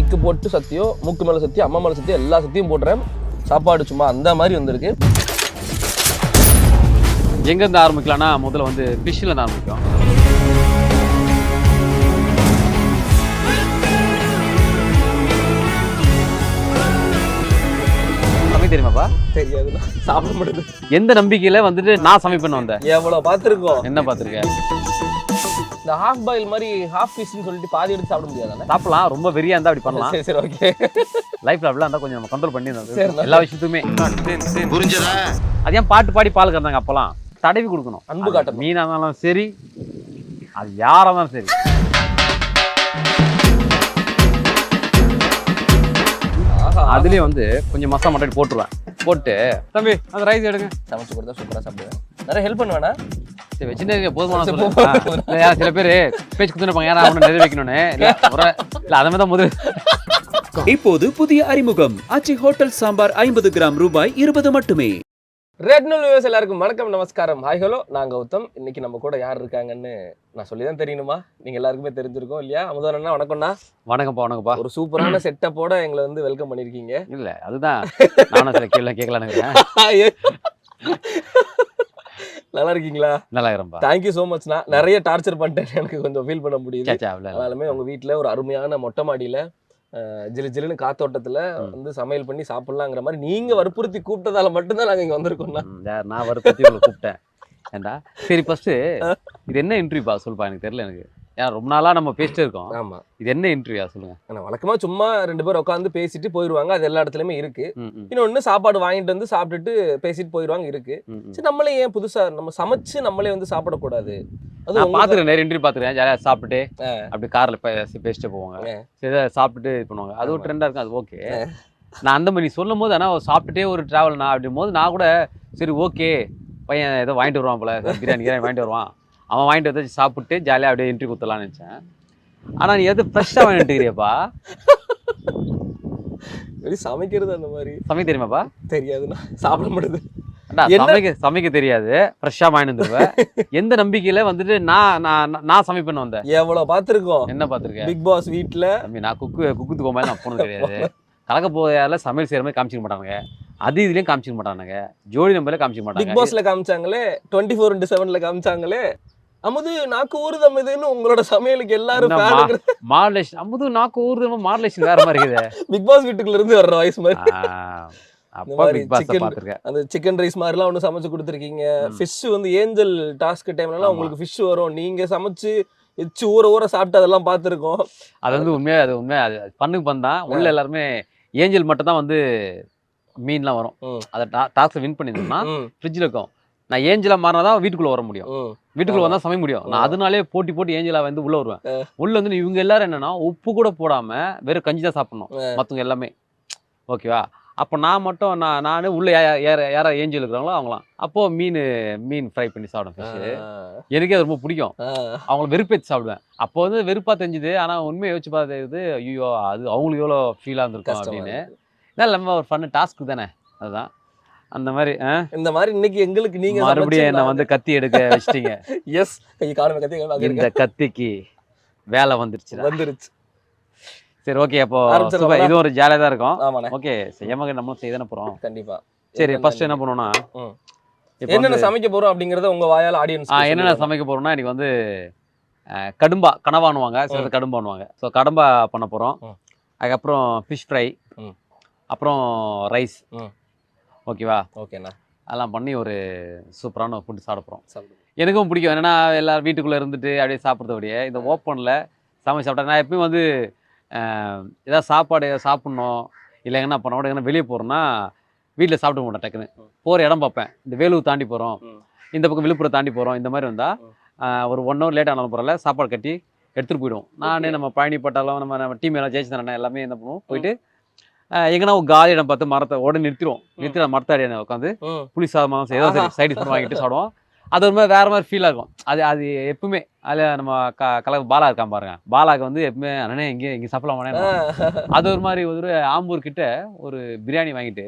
டிக்கு போட்டு சத்தியம், மூக்கு மேலே சத்தியம், அம்மா மேலே சத்தியம், எல்லா சத்தியும் போடுறேன். சாப்பாடு சும்மா அந்த மாதிரி வந்திருக்கு. எங்கேருந்து ஆரம்பிக்கலாம்னா முதல்ல வந்து ஃபிஷ்ஷில் தான் ஆரம்பிக்கும். சமைக்க தெரியுமாப்பா? தெரியாதுண்ணா, சாப்பிட முடியுது. எந்த நம்பிக்கையில் வந்துட்டு நான் சமைப்பேன்னு வந்தேன்? எவ்வளோ பார்த்துருக்கோம். என்ன பார்த்துருக்கேன்? இந்த ஹாஃப் பாயில் மாதிரி ஹாஃப் பீஸ்ன்னு சொல்லிட்டு பாதி எடுத்து சாப்பிட முடியாதானே? சாப்பிடலாம், ரொம்ப வெறியா இருந்தால் அப்படி பண்ணலாம். சரி ஓகே. லைஃப்ல அப்படிலாம் இருந்தால் கொஞ்சம் நம்ம கண்ட்ரோல் பண்ணி எல்லா விஷயத்துமே. புரிஞ்சதா? அது ஏன் பாட்டு பாடி பால் கறந்தாங்க? அப்பெல்லாம் தடவி கொடுக்கணும். அன்பு காட்டணும். மீனாக இருந்தாலும் சரி, அது யாராக இருந்தாலும் சரி. அதுலேயே வந்து கொஞ்சம் மசாலா மட்டும் போட்டுருவேன். போட்டு தம்பி அந்த ரைஸ் எடுங்க, சமைச்சு கொடுத்தா சூப்பராக சாப்பிடுவேன். நிறைய ஹெல்ப் பண்ணுவேனா? சரி வச்சுட்டு போதுமான சில பேர் பேச்சு கொடுத்துருப்பாங்க, ஏன்னா அவனை நிறைய வைக்கணும்னு. இல்லை அதை மாதிரி தான் முதல். இப்போது புதிய அறிமுகம் ஆச்சி ஹோட்டல் சாம்பார் 50 கிராம் ரூபாய் 20 மட்டுமே. ரெட் நியூஸ் வியூவர்ஸ் எல்லாருக்கும் வணக்கம், நமஸ்காரம், ஹாய் ஹலோ. நான் கௌதம். இன்னைக்கு நம்ம கூட யார் இருக்காங்கன்னு நான் சொல்லி தான் தெரியணுமா? நீங்க எல்லாருக்குமே தெரிஞ்சிருக்கோம் இல்லையா? அமுதவண்ணா வணக்கம்ண்ணா. வணக்கம்ப்பா. ஒரு சூப்பரான செட்டப்போட எங்களை வந்து வெல்கம் பண்ணிருக்கீங்க. இல்ல அதுதான் நானும் சில கேள்வி கேட்கலான்னு. நல்லா இருக்கீங்களா? நல்லா இருப்பா. தேங்க்யூ ஸோ மச்ண்ணா. நிறைய டார்ச்சர் பண்ணிட்டேன், எனக்கு கொஞ்சம் ஃபீல் பண்ண முடியுது. அதனாலுமே உங்க வீட்டில் ஒரு அருமையான மொட்டை மாடியில ஜிலு ஜிலுன்னு காத்தோட்டத்துல வந்து சமையல் பண்ணி சாப்பிடலாங்கிற மாதிரி நீங்க வற்புறுத்தி கூப்பிட்டதால மட்டும்தான் நாங்க இங்க வந்திருக்கோம்னா. நான் வற்புறுத்தி கூப்பிட்டேன் ஏண்டா? சரி ஃபர்ஸ்ட் இது என்ன இன்டர்வியூப்பா சொல்லுப்பா, எனக்கு தெரியல. எனக்கு ஏன்னா ரொம்ப நாளா நம்ம பேசிட்டே இருக்கோம். ஆமா, இது என்ன இன்டர்வியூ சொல்லுங்க. ஆனால் வழக்கமா சும்மா 2 பேர் உட்காந்து பேசிட்டு போயிடுவாங்க, அது எல்லா இடத்துலயுமே இருக்கு. இன்னொன்னு சாப்பாடு வாங்கிட்டு வந்து சாப்பிட்டுட்டு பேசிட்டு போயிடுவாங்க இருக்கு. சரி, நம்மளே ஏன் புதுசா நம்ம சமைச்சு நம்மளே வந்து சாப்பிடக்கூடாது? அது பாத்துக்கிறேன், நிறைய இன்டர்வியூ பாத்துக்கிறேன். ஜாலியா சாப்பிட்டு அப்படி கார்ல பேசிட்டு போவாங்க, சரி சாப்பிட்டுட்டு இது பண்ணுவாங்க. அது ஒரு ட்ரெண்டா இருக்கும், அது ஓகே. நான் அந்த மாதிரி சொல்லும் போது ஆனால் சாப்பிட்டுட்டே ஒரு டிராவல் நான் அப்படின் போது நான் கூட சரி ஓகே, பையன் ஏதோ வாங்கிட்டு வருவான் போல, பிரியாணி வாங்கிட்டு வருவான், அவன் வாங்கிட்டு வந்து சாப்பிட்டு ஜாலியாக அப்படியே இன்டர்வியூ கொடுத்துலான்னு நினச்சேன். ஆனால் நீ எது ஃப்ரெஷ்ஷாக வாங்கிட்டுக்கிறியப்பா? சமைக்கிறது அந்த மாதிரி சமைக்க தெரியுமாப்பா? தெரியாதுண்ணா, சாப்பிட முடியுது. சமைக்க தெரியாது, ஃப்ரெஷ்ஷாக வாங்கிட்டு வந்துருவேன். எந்த நம்பிக்கையில் வந்துட்டு நான் சமைப்பேன்னு வந்தேன்? எவ்வளோ பார்த்துருக்கோம். என்ன பார்த்துருக்கேன்? பிக் பாஸ் வீட்டில் நான் குக்குத்துக்கு போகும்போது நான் போனது கிடையாது. கலக்க போயால சமையல் செய்கிற மாதிரி காமிச்சிக்க மாட்டானுங்க, அது இதுலேயும் காமிச்சிக்க மாட்டானுங்க, ஜோடி நம்பர்ல காமிச்சிக்க மாட்டாங்க. பிக் பாஸ்ல காமிச்சாங்களே, 24x7ல காமிச்சாங்களே, அமுது நாக்கு ஊறுது அமுதுன்னு உங்களோட சமையலுக்கு எல்லாரும் மாடலேஷன். அமுது நாக்கு ஊறுது மாடலேஷன் வேற மாதிரி இருக்குது. பிக் பாஸ் வீட்டுக்குள்ள இருந்து வர்ற வாய்ஸ் மாதிரி. அந்த சிக்கன் ரைஸ் மாதிரிலாம் ஒன்று சமைச்சு கொடுத்துருக்கீங்க. ஃபிஷ் வந்து ஏஞ்சல் டாஸ்க் டைம்லலாம் உங்களுக்கு ஃபிஷ் வரும், நீங்க சமைச்சு எச்சு ஊற சாப்பிட்டு அதெல்லாம் பார்த்துருக்கோம். அது வந்து உண்மையாக அது பண்ணுக்கு பண்ணா உள்ள எல்லாருமே ஏஞ்சல் மட்டும் தான் வந்து மீன்லாம் வரும். அதை டாஸ்க்ல வின் பண்ணிருந்தோம்னா ஃப்ரிட்ஜில் இருக்கும். நான் ஏஞ்சலா மாறினாதான் வீட்டுக்குள்ள வர முடியும், வீட்டுக்குள்ள வந்தா சமைக்க முடியும். நான் அதனாலே போட்டி ஏஞ்சலா வந்து உள்ள வருவேன். உள்ள வந்து இவங்க எல்லாரும் என்னன்னா உப்பு கூட போடாம வெறும் கஞ்சி தான் சாப்பிடணும், மற்றவங்க எல்லாமே ஓகேவா? அப்போ நான் மட்டும் நானே உள்ள யாரா ஏஞ்சல் இருக்கிறாங்களோ அவங்களாம் அப்போ மீன் ஃப்ரை பண்ணி சாப்பிடுவேன். எனக்கே அது ரொம்ப பிடிக்கும். அவங்கள வெறுப்பேற்றி சாப்பிடுவேன். அப்போ வந்து வெறுப்பா தெரிஞ்சுது. ஆனா உண்மையை யோசிச்சு பார்த்தது ஐயோ அது அவங்களுக்கு எவ்வளோ ஃபீலாக இருந்திருக்கும் அப்படின்னு. இதெல்லாம் நம்ம ஒரு ஃபன் டாஸ்க்கு தானே, அதுதான் அந்த மாதிரி. இந்த மாதிரி இன்னைக்கு எங்களுக்கு நீங்க மறுபடியும் என்ன வந்து கத்தி எடுக்க வச்சிட்டீங்க. எஸ், கத்தி. இந்த கத்திக்கு வேலை வந்துருச்சு. சரி ஓகே, அப்போ இது ஒரு ஜாலியாக தான் இருக்கும். ஓகே, செய்யாம நம்மளும் செய்ய தானே போறோம். கண்டிப்பா. சரி ஃபர்ஸ்ட் என்ன பண்ணுவோம்னா என்னென்ன சமைக்க போறோம் அப்படிங்கறத உங்க வாயால ஆடியன்ஸ் என்னென்ன சமைக்க போறோம்னா இன்னைக்கு வந்து கனவானுவாங்க, சில கடும்பானுவாங்க. ஸோ கடம்பா பண்ண போறோம். அதுக்கப்புறம் ஃபிஷ் ஃப்ரை, அப்புறம் ரைஸ். ஓகேவா? ஓகேண்ணா. அதெல்லாம் பண்ணி ஒரு சூப்பரான ஃபுட் சாப்பிட போகிறோம். எனக்கும் பிடிக்கும். என்னன்னா எல்லாரும் வீட்டுக்குள்ளே இருந்துட்டு அப்படியே சாப்பிட்றத அப்படியே இந்த ஓப்பனில் சமைச்சு சாப்பிட்டேன். நான் எப்பயும் வந்து ஏதாவது சாப்பாடு சாப்பிட்ணும் இல்லை எங்கன்னா பண்ண கூட எங்கன்னா வெளியே போகிறோன்னா வீட்டில் சாப்பிட மாட்டேன். டக்குன்னு போகிற இடம் பார்ப்பேன். இந்த வேலூர் தாண்டி போகிறோம், இந்த பக்கம் விழுப்புரம் தாண்டி போகிறோம், இந்த மாதிரி வந்தால் ஒரு 1 hour லேட் ஆனாலும் பரவாயில்ல சாப்பாடு கட்டி எடுத்துகிட்டு போயிடுவோம். நானே நம்ம பழனி பட்டாலும் நம்ம டீம் எல்லாம் ஜெயிச்சு எல்லாமே என்ன பண்ணுவோம், போயிட்டு எங்கன்னா ஒரு காலி இடம் பார்த்து மரத்தை உடனே நிறுத்திடுவோம். மரத்தை அடியான உட்காந்து புளி சாதம் ஏதோ சரி சைடு ஃபுட் வாங்கிட்டு சாப்பிடுவோம். அது ஒரு மாதிரி வேற மாதிரி ஃபீல் ஆகும். அது எப்பவுமே அதில் நம்ம கலக்கு பாலா இருக்கான் பாருங்க, பாலாக்கு வந்து எப்பவுமே அண்ணனே இங்கே சாப்பிடலாமாண்ணே. அது ஒரு மாதிரி ஒரு ஆம்பூர் கிட்ட ஒரு பிரியாணி வாங்கிட்டு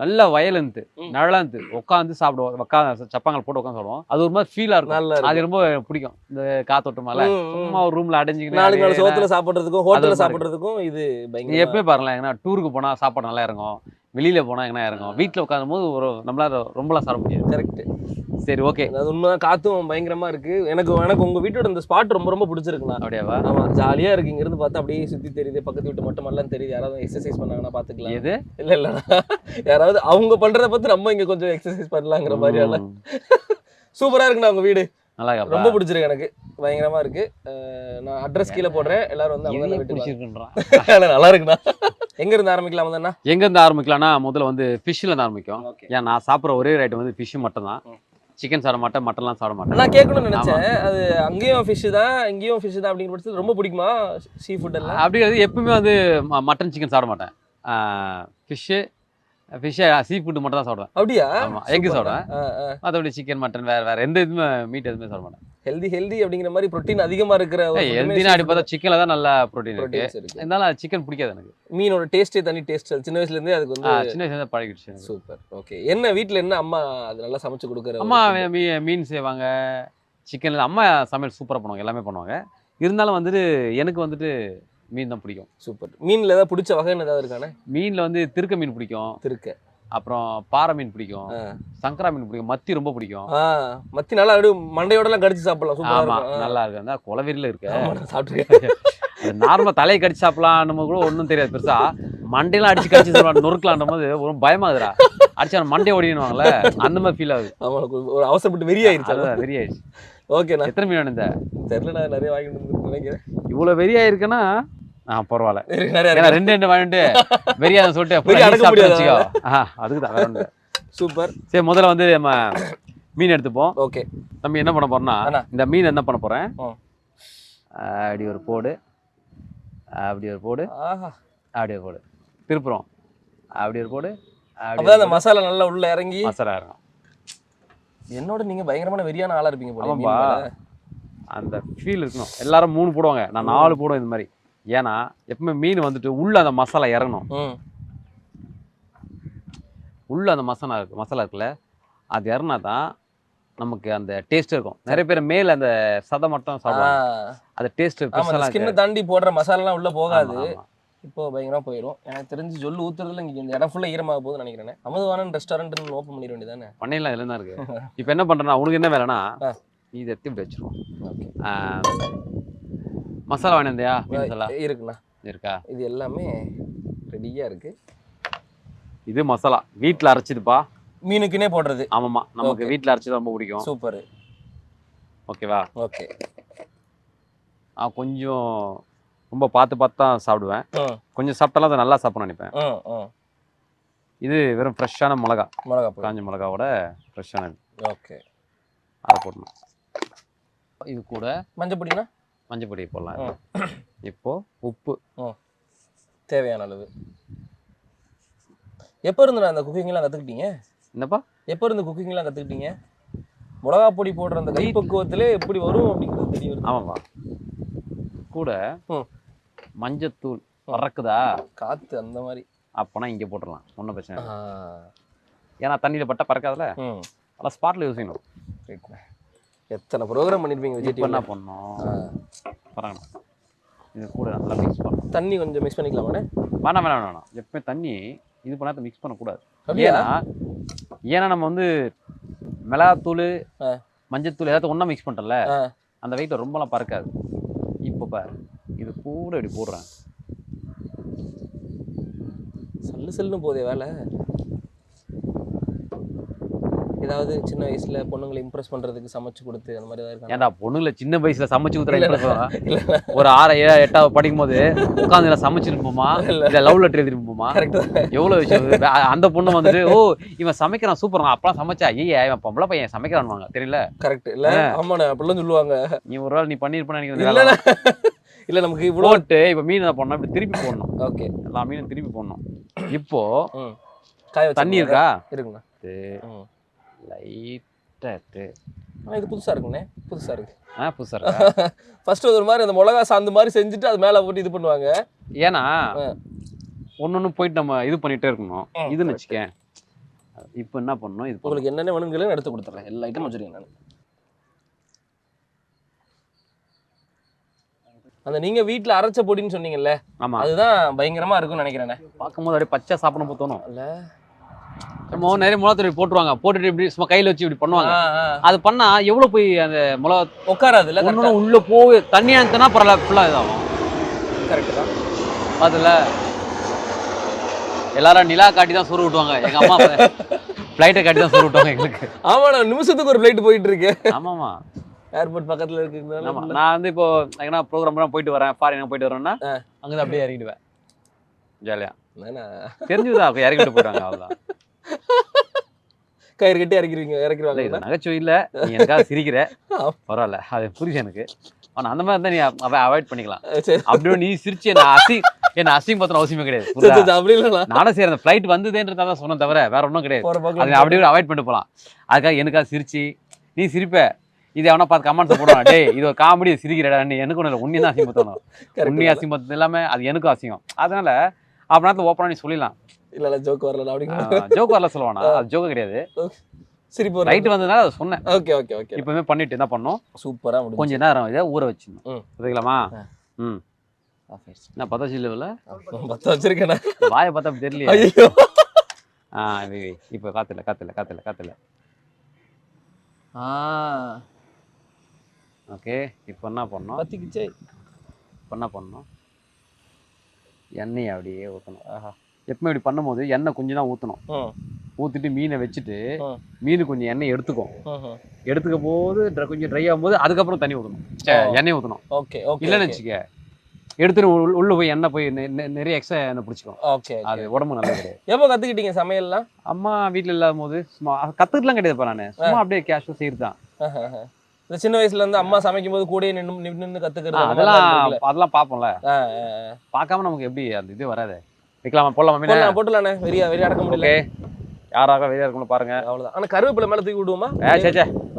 நல்ல வயலந்து நழந்து உட்காந்து சாப்பிடுவோம், உட்காந்து சப்பாங்கள் போட்டு உட்காந்து சாப்பிடுவோம். அது ஒரு மாதிரி ஃபீலா இருக்கும். அது ரொம்ப பிடிக்கும். இந்த காத்தோட்டமால சும்மா ஒரு ரூம்ல அடைஞ்சிக்கிட்டு 4 நாள் சோத்துல சாப்பிடுறதுக்கும் ஹோட்டல்ல சாப்பிடுறதுக்கும் இது நீ எப்பவுமே பாருங்களேன், எங்கன்னா டூருக்கு போனா சாப்பாடு நல்லா இறங்கும், வெளியில போனா எங்கன்னா இறங்கும். வீட்டுல உட்காரும் போது ஒரு நம்மளால ரொம்பலாம் சாப்பிட முடியாது. கரெக்ட். சரி, ஓகே. அது உண்மைதான். காத்தும் பயங்கரமா இருக்கு. எனக்கு உங்க வீட்டோட இந்த ஸ்பாட் ரொம்ப பிடிச்சிருக்குண்ணா. அப்படியாவா? ஆமா, ஜாலியா இருக்கு. இங்க இருந்து பார்த்தா அப்படியே சுத்தி தெரியுது, பக்கத்து வீட்டு மட்டும் எல்லாம் தெரியுது. யாராவது எக்ஸசைஸ் பண்ணாங்கன்னா பாத்துக்கலாம். எது இல்ல யாராவது அவங்க பண்றத பார்த்து நம்ம இங்க கொஞ்சம் எக்ஸசைஸ் பண்ணலாங்கிற மாதிரியான சூப்பரா இருக்குண்ணா உங்க வீடு. நல்லா ரொம்ப பிடிச்சிருக்கு எனக்கு. பயங்கரமா இருக்கு. நான் அட்ரஸ் கீழே போடுறேன், எல்லாரும் வந்து அவங்க பிடிச்சிருக்குன்றான். நல்லா இருக்குண்ணா. எங்க இருந்து ஆரம்பிக்கலாம் தானே? எங்க இருந்து ஆரம்பிக்கலாம்னா முதல்ல வந்து ஃபிஷ்ல இருந்து ஆரம்பிக்கும். ஏன் நான் சாப்பிட்ற ஒரே ஐட்டம் வந்து ஃபிஷ் மட்டும் தான். சிக்கன் சாப்பிட மாட்டேன், மட்டன்லாம் சாப்பிட மாட்டேன். நான் கேட்கணும்னு நினைச்சேன். அது அங்கேயும் ஃபிஷ் தான் இங்கேயும் ஃபிஷ் தான் அப்படிங்கிற பட்சத்தில் ரொம்ப பிடிக்குமா சீ ஃபுட் எல்லாம்? அப்படிங்கிறது எப்பவுமே வந்து மட்டன் சிக்கன் சாப்பிட மாட்டேன். ஃபிஷ்ஷை சீ ஃபுட்டு மட்டும் தான் சாப்பிடுவேன். அப்படியா? ஆமாம், எக்கு சாப்பிடுவேன். மற்றபடி சிக்கன் மட்டன் வேற எந்த இதுவுமே மீட் எதுவுமே சாப்பிட மாட்டேன். ஹெல்தி அப்படிங்கிற மாதிரி புரோட்டீன் அதிகமா இருக்கிற ஹெல்தினா அப்படி பார்த்தா சிக்கன்ல தான் நல்ல புரோட்டீன் இருக்கு. இருந்தாலும் சிக்கன் பிடிக்காது எனக்கு. மீனோட டேஸ்டே தனி டேஸ்ட். சின்ன வயசுல இருந்தே அதுக்கு வந்து சின்ன வயசுல இருந்து பழகிடுச்சு. சூப்பர். ஓகே. என்ன வீட்ல என்ன அம்மா அது நல்லா சமைச்சு கொடுக்குற? அம்மா மீன் செய்வாங்க, சிக்கன்ல அம்மா சமையல் சூப்பராக பண்ணுவாங்க, எல்லாமே பண்ணுவாங்க. இருந்தாலும் வந்துட்டு எனக்கு வந்துட்டு மீன் தான் பிடிக்கும். சூப்பர். மீன்ல ஏதாவது பிடிச்ச வகைன்னு ஏதாவது இருக்கானே? மீன்ல வந்து திருக்க மீன் பிடிக்கும். திருக்க. அப்புறம் பாறை மீன் பிடிக்கும், சங்கரா மீன் பிடிக்கும், மத்தி ரொம்ப பிடிக்கும். மத்தி நல்லா அப்படியே மண்டையோட எல்லாம் கடிச்சு சாப்பிடலாம். சூப்பரா இருக்கும். நல்லா இருக்கு. அந்த குளவீரில இருக்கு. சாப்பிட்டுருக்கேன். நார்மலா தலையை கடிச்சு சாப்பிடலாம் கூட ஒன்றும் தெரியாது பெருசா. மண்டையெல்லாம் அடிச்சு கடிச்சு சாப்பிடலாம் நொறுக்கலான்ற போது ஒரு பயமாகுதுடா. அடிச்சா மண்டை ஓடினுவாங்கல்ல, அந்த மாதிரி ஃபீல் ஆகுது. ஒரு அவசரப்பட்டு வெறி ஆயிடுச்சு. அதான் வெறி ஆயிடுச்சு. ஓகேண்ணா. எத்தனை மீன் வேணும்? இந்த தெரியல, நான் நிறைய வாங்கிட்டு நினைக்கிறேன். இவ்வளோ வெறி ஆயிருக்குன்னா பரவாயில்ல. ஏன்னா 2 வாங்கிட்டு வெறியாத சொல்லிட்டு வச்சுக்கோ. அதுக்கு தான் வேற ஒன்று. சூப்பர். சரி, முதல்ல வந்து நம்ம மீன் எடுத்துப்போம். ஓகே. நம்ம என்ன பண்ண போறோம்னா, இந்த மீன் என்ன பண்ண போறேன், அப்படி ஒரு போடு, அப்படி ஒரு போடு, அப்படி ஒரு போடு, திருப்புறோம், அப்படி ஒரு போடு. அப்பதான் அந்த மசாலா நல்லா உள்ள இறங்கி மசாலா இருக்கும். என்னோட நீங்க பயங்கரமான வெறியான ஆளா இருப்பீங்க போல. அந்த ஃபீல் இருக்கணும். எல்லாரும் 3 போடுவாங்க, நான் 4 போடுவேன் இந்த மாதிரி. ஏன்னா எப்பவுமே மீன் வந்துட்டு உள்ள அந்த மசாலா இறங்கணும். உள்ள அந்த மசாலா இருக்குல்ல, அது இறங்கினா தான் நமக்கு அந்த டேஸ்ட் இருக்கும். நிறைய பேர் மேல அந்த சதை மட்டும் சாப்பிடுவாங்க. அந்த டேஸ்ட் ஸ்கின் தாண்டி போடுற மசாலாலாம் உள்ள போகாது. இப்போ பயங்கரமா போயிடும். எனக்கு தெரிஞ்சு ஜொல்லு ஊத்துறதுல இங்க இந்த இடம் ஃபுல்லா ஈரமாக போகுதுன்னு நினைக்கிறேன். அமுதவானன் ரெஸ்டாரண்ட் ஓப்பன் பண்ணிட வேண்டியதானே? பண்ணையில இதுல தான் இருக்கு. இப்போ என்ன பண்றேன்னா, உனக்கு என்ன வேலைன்னா, நீ இதை எடுத்து இப்படி வச்சிருவோம். மசாலா வாங்கியா? மசாலா இருக்குண்ணா. இருக்கா? இது எல்லாமே ரெடியா இருக்கு. இது மசாலா வீட்டில் அரைச்சிதுப்பா, மீனுக்குன்னே போடுறது. ஆமாம்மா, நமக்கு வீட்டில் அரைச்சது ரொம்ப பிடிக்கும். சூப்பர். ஓகேவா? ஓகே. கொஞ்சம் ரொம்ப பார்த்து தான் சாப்பிடுவேன். கொஞ்சம் சாப்பிட்டாலும் அதை நல்லா சாப்பிட நினைப்பேன். இது வெறும் ஃப்ரெஷ்ஷான மிளகா, காஞ்ச மிளகாவோட ஃப்ரெஷ்ஷான. ஓகே. அதை போடணும். இது கூட மஞ்சள் பொடி போடலாம். இப்போ உப்பு தேவையான அளவு. எப்போ இருந்து அந்த குக்கிங்லாம் கற்றுக்கிட்டீங்க? என்னப்பா, எப்போ இருந்து குக்கிங்லாம் கற்றுக்கிட்டீங்க? மிளகா பொடி போடுற அந்த கைப்பக்குவத்திலே எப்படி வரும் அப்படிங்கிறது தெரியும். ஆமாப்பா. கூட மஞ்சத்தூள் பறக்குதா, காற்று அந்த மாதிரி, அப்போனா இங்கே போட்டுடலாம், ஒன்றும் பிரச்சனை இல்லை. ஏன்னா தண்ணியில் பட்டா பறக்காதுல்ல, அதெல்லாம் ஸ்பாட்டில் யூஸ் செய்யணும். எத்தனை ப்ரோக்ராம் பண்ணியிருப்பீங்க விஜய்? என்ன பண்ணோம், பரவாயில்ல. இது கூட நல்லா மிக்ஸ் பண்ணணும். தண்ணி கொஞ்சம் மிக்ஸ் பண்ணிக்கலாமாண்ணே? வேணாம். எப்பவுமே தண்ணி இது பண்ணாத மிக்ஸ் பண்ணக்கூடாது. ஏன்னா நம்ம வந்து மிளகாத்தூள் மஞ்சத்தூள் ஏதாவது ஒன்றா மிக்ஸ் பண்ணிட்டோம்ல, அந்த வெயிட் ரொம்பலாம் பறக்காது. இப்போ பாரு, இது கூட இப்படி போடுறேன். செல்லுன்னு போதே வேலை. ஏதாவது சின்ன வயசுல பொண்ணுங்களை இம்ப்ரெஸ் பண்றதுக்கு சமைச்சு கொடுத்து அந்த மாதிரி ஏதாவது? ஏன்டா பொண்ணுங்களை சின்ன வயசுல சமைச்சு கொடுத்துறேன்? ஒரு 6, 7, 8 படிக்கும் போது உட்காந்து சமைச்சிருப்போமா, இல்ல லவ் லெட்டர் எழுதிருப்போமா? எவ்வளவு விஷயம். அந்த பொண்ணு வந்துட்டு, ஓ இவன் சமைக்கிறான் சூப்பர், அப்பெல்லாம் சமைச்சா ஐயா இவன் பொம்பளை பையன் சமைக்கிறான்வாங்க, தெரியல? கரெக்ட் இல்ல? ஆமாண்ணே, அப்படிலாம் சொல்லுவாங்க. நீ ஒரு நாள் நீ பண்ணிருப்பேன்னு நினைக்கிறேன். இல்ல நமக்கு இவ்வளோ இப்ப மீன் என்ன பண்ணணும், இப்படி திருப்பி போடணும். ஓகே. எல்லா மீனும் திருப்பி போடணும். இப்போ தண்ணி இருக்கா? இருக்குண்ணா. லைட்டா இது புதுசா இருக்குண்ணே. புதுசா இருக்கு. புதுசா இருக்கு. ஃபர்ஸ்ட் ஒரு மாதிரி அந்த மிளகா சாந்து மாதிரி செஞ்சுட்டு அது மேல போட்டு இது பண்ணுவாங்க. ஏன்னா ஒன்னொன்னு போயிட்டு நம்ம இது பண்ணிட்டே இருக்கணும். இதுன்னு வச்சுக்கேன், இப்போ என்ன பண்ணணும், இது உங்களுக்கு என்னென்ன வேணுங்களோ எடுத்து கொடுத்துறேன். எல்லா ஐட்டம் வச்சிருக்கேன் நான். அந்த நீங்க வீட்ல அரைச்ச பொடின்னு சொன்னீங்கல்ல, ஆமா, அதுதான் பயங்கரமா இருக்கும்னு நினைக்கிறேனே. பார்க்கும்போது அப்படியே பச்சை சாப்பிடணும் தோணும். இல்ல நம்ம நிறைய மிளகாத்தூள் போட்டுருவாங்க, போட்டுட்டு இப்படி சும்மா கையில வச்சு இப்படி பண்ணுவாங்க. அது பண்ணா எவ்வளவு போய் அந்த மிளகா உட்காராது இல்ல, ஒண்ணு உள்ள போய் தண்ணி அனுத்தினா பரவாயில்ல, ஃபுல்லா இதாகும். கரெக்ட் தான். அதுல எல்லாரும் நிலா காட்டி தான் சோறு விட்டுவாங்க. எங்க அம்மா ஃப்ளைட்டை காட்டி தான் சோறு விட்டுவாங்க எங்களுக்கு. ஆமா, நான் நிமிஷத்துக்கு ஒரு ஃப்ளைட் போயிட்டு இருக்கேன். ஆமாமா, ஏர்போர்ட் பக்கத்துல இருக்குங்க. ஆமா, நான் வந்து இப்போ எங்கன்னா ப்ரோக்ராம் போயிட்டு வரேன், ஃபாரின் போயிட்டு வரேன்னா அங்கே அப்படியே இறங்கிடுவேன் ஜாலியா. தெரிஞ்சுதா அப்போ இறங்கிட்டு போயிட்டாங்க, அவ்வளோதான். கயிறு கட்டி இறக்கிடுவாங்க. இது நகைச்சுவை இல்லை, நீ எனக்காக சிரிக்கிற, பரவாயில்ல, அது புரியுது எனக்கு. ஆனால் அந்த மாதிரி தான் நீ அவாய்ட் பண்ணிக்கலாம். அப்படியே நீ சிரிச்சு என்ன அசிங்கப்படுத்தணும் அவசியமே கிடையாது. அப்படி இல்லை, நானும் சரி அந்த ஃப்ளைட் வந்ததுன்றதா சொன்னேன் தவிர வேற ஒன்றும் கிடையாது. அதை அப்படியே அவாய்ட் பண்ணிட்டு போகலாம். அதுக்காக எனக்காக சிரிச்சு நீ சிரிப்ப, இதை அவனா பார்த்து கமெண்ட்ஸ் போடுவான், டே இது ஒரு காமெடி சிரிக்கிறடா, எனக்கு ஒன்று இல்லை, உண்மையை தான் அசிங்கப்படுத்தணும். உண்மையை அசிங்கப்படுத்து இல்லாமல் அது எனக்கும் அசிங்கம். அதனால அப்ப நேரத்தில் ஓப்பனாக நீ சொல்லிடலாம், இல்ல ஜோக் வரல அப்படிங்க. ஜோக் வரல சொல்லுவானா, அது ஜோக்கு கிடையாது, சிரிப்பு ரைட் வந்ததுனால அதை சொன்னேன். Okay okay okay. இப்பவுமே பண்ணிட்டு என்ன பண்ணோம், சூப்பரா கொஞ்சம் நேரம் இதை ஊற வச்சிடணும். புரியுங்களாமா? நான் பத்தாச்சு இல்லைல்ல, பத்த வச்சிருக்கேன், வாயை பார்த்தா தெரியலையா? ஐயோ, இப்போ காத்துல ஓகே. இப்போ என்ன பண்ணோம், பத்திக்கிச்சே. இப்போ என்ன பண்ணோம், எண்ணெயை அப்படியே ஊற்றணும். எப்பவுமே இப்படி பண்ணும்போது எண்ணெய் கொஞ்சம் தான் ஊற்றணும். ஊற்றிட்டு மீனை வச்சுட்டு மீன் கொஞ்சம் எண்ணெய் எடுத்துக்கும். எடுத்துக்க போது கொஞ்சம் ட்ரை ஆகும்போது அதுக்கப்புறம் தண்ணி ஊற்றணும், எண்ணெய் ஊற்றணும். Okay okay. இல்லைன்னு வச்சுக்க, எடுத்துட்டு உள்ள போய் எண்ணெய் போய் நிறைய எக்ஸ்ட்ரா எண்ணெய் பிடிச்சிக்கும். ஓகே, அது உடம்பு நல்லது கிடையாது. எப்போ கற்றுக்கிட்டீங்க சமையல்லாம்? அம்மா வீட்டில் இல்லாத போது சும்மா கற்றுக்கலாம் கிடையாதுப்பா, நான் சும்மா அப்படியே கேஷுவல் செய்கிறது தான். இந்த சின்ன வயசுல இருந்து அம்மா சமைக்கும் போது கூட நின்று கத்துக்கிறது, அதெல்லாம் பார்ப்போம்ல. பார்க்காம நமக்கு எப்படி அந்த இது வராது. வைக்கலாமா, போடலாமா? போட்டுலானே, வெறியா அடக்க முடியல. யாராக வெறியா இருக்கணும் பாருங்க, அவ்வளோதான். ஆனால் கருவேப்பிலை மேலே தூக்கி விடுவோமா? சே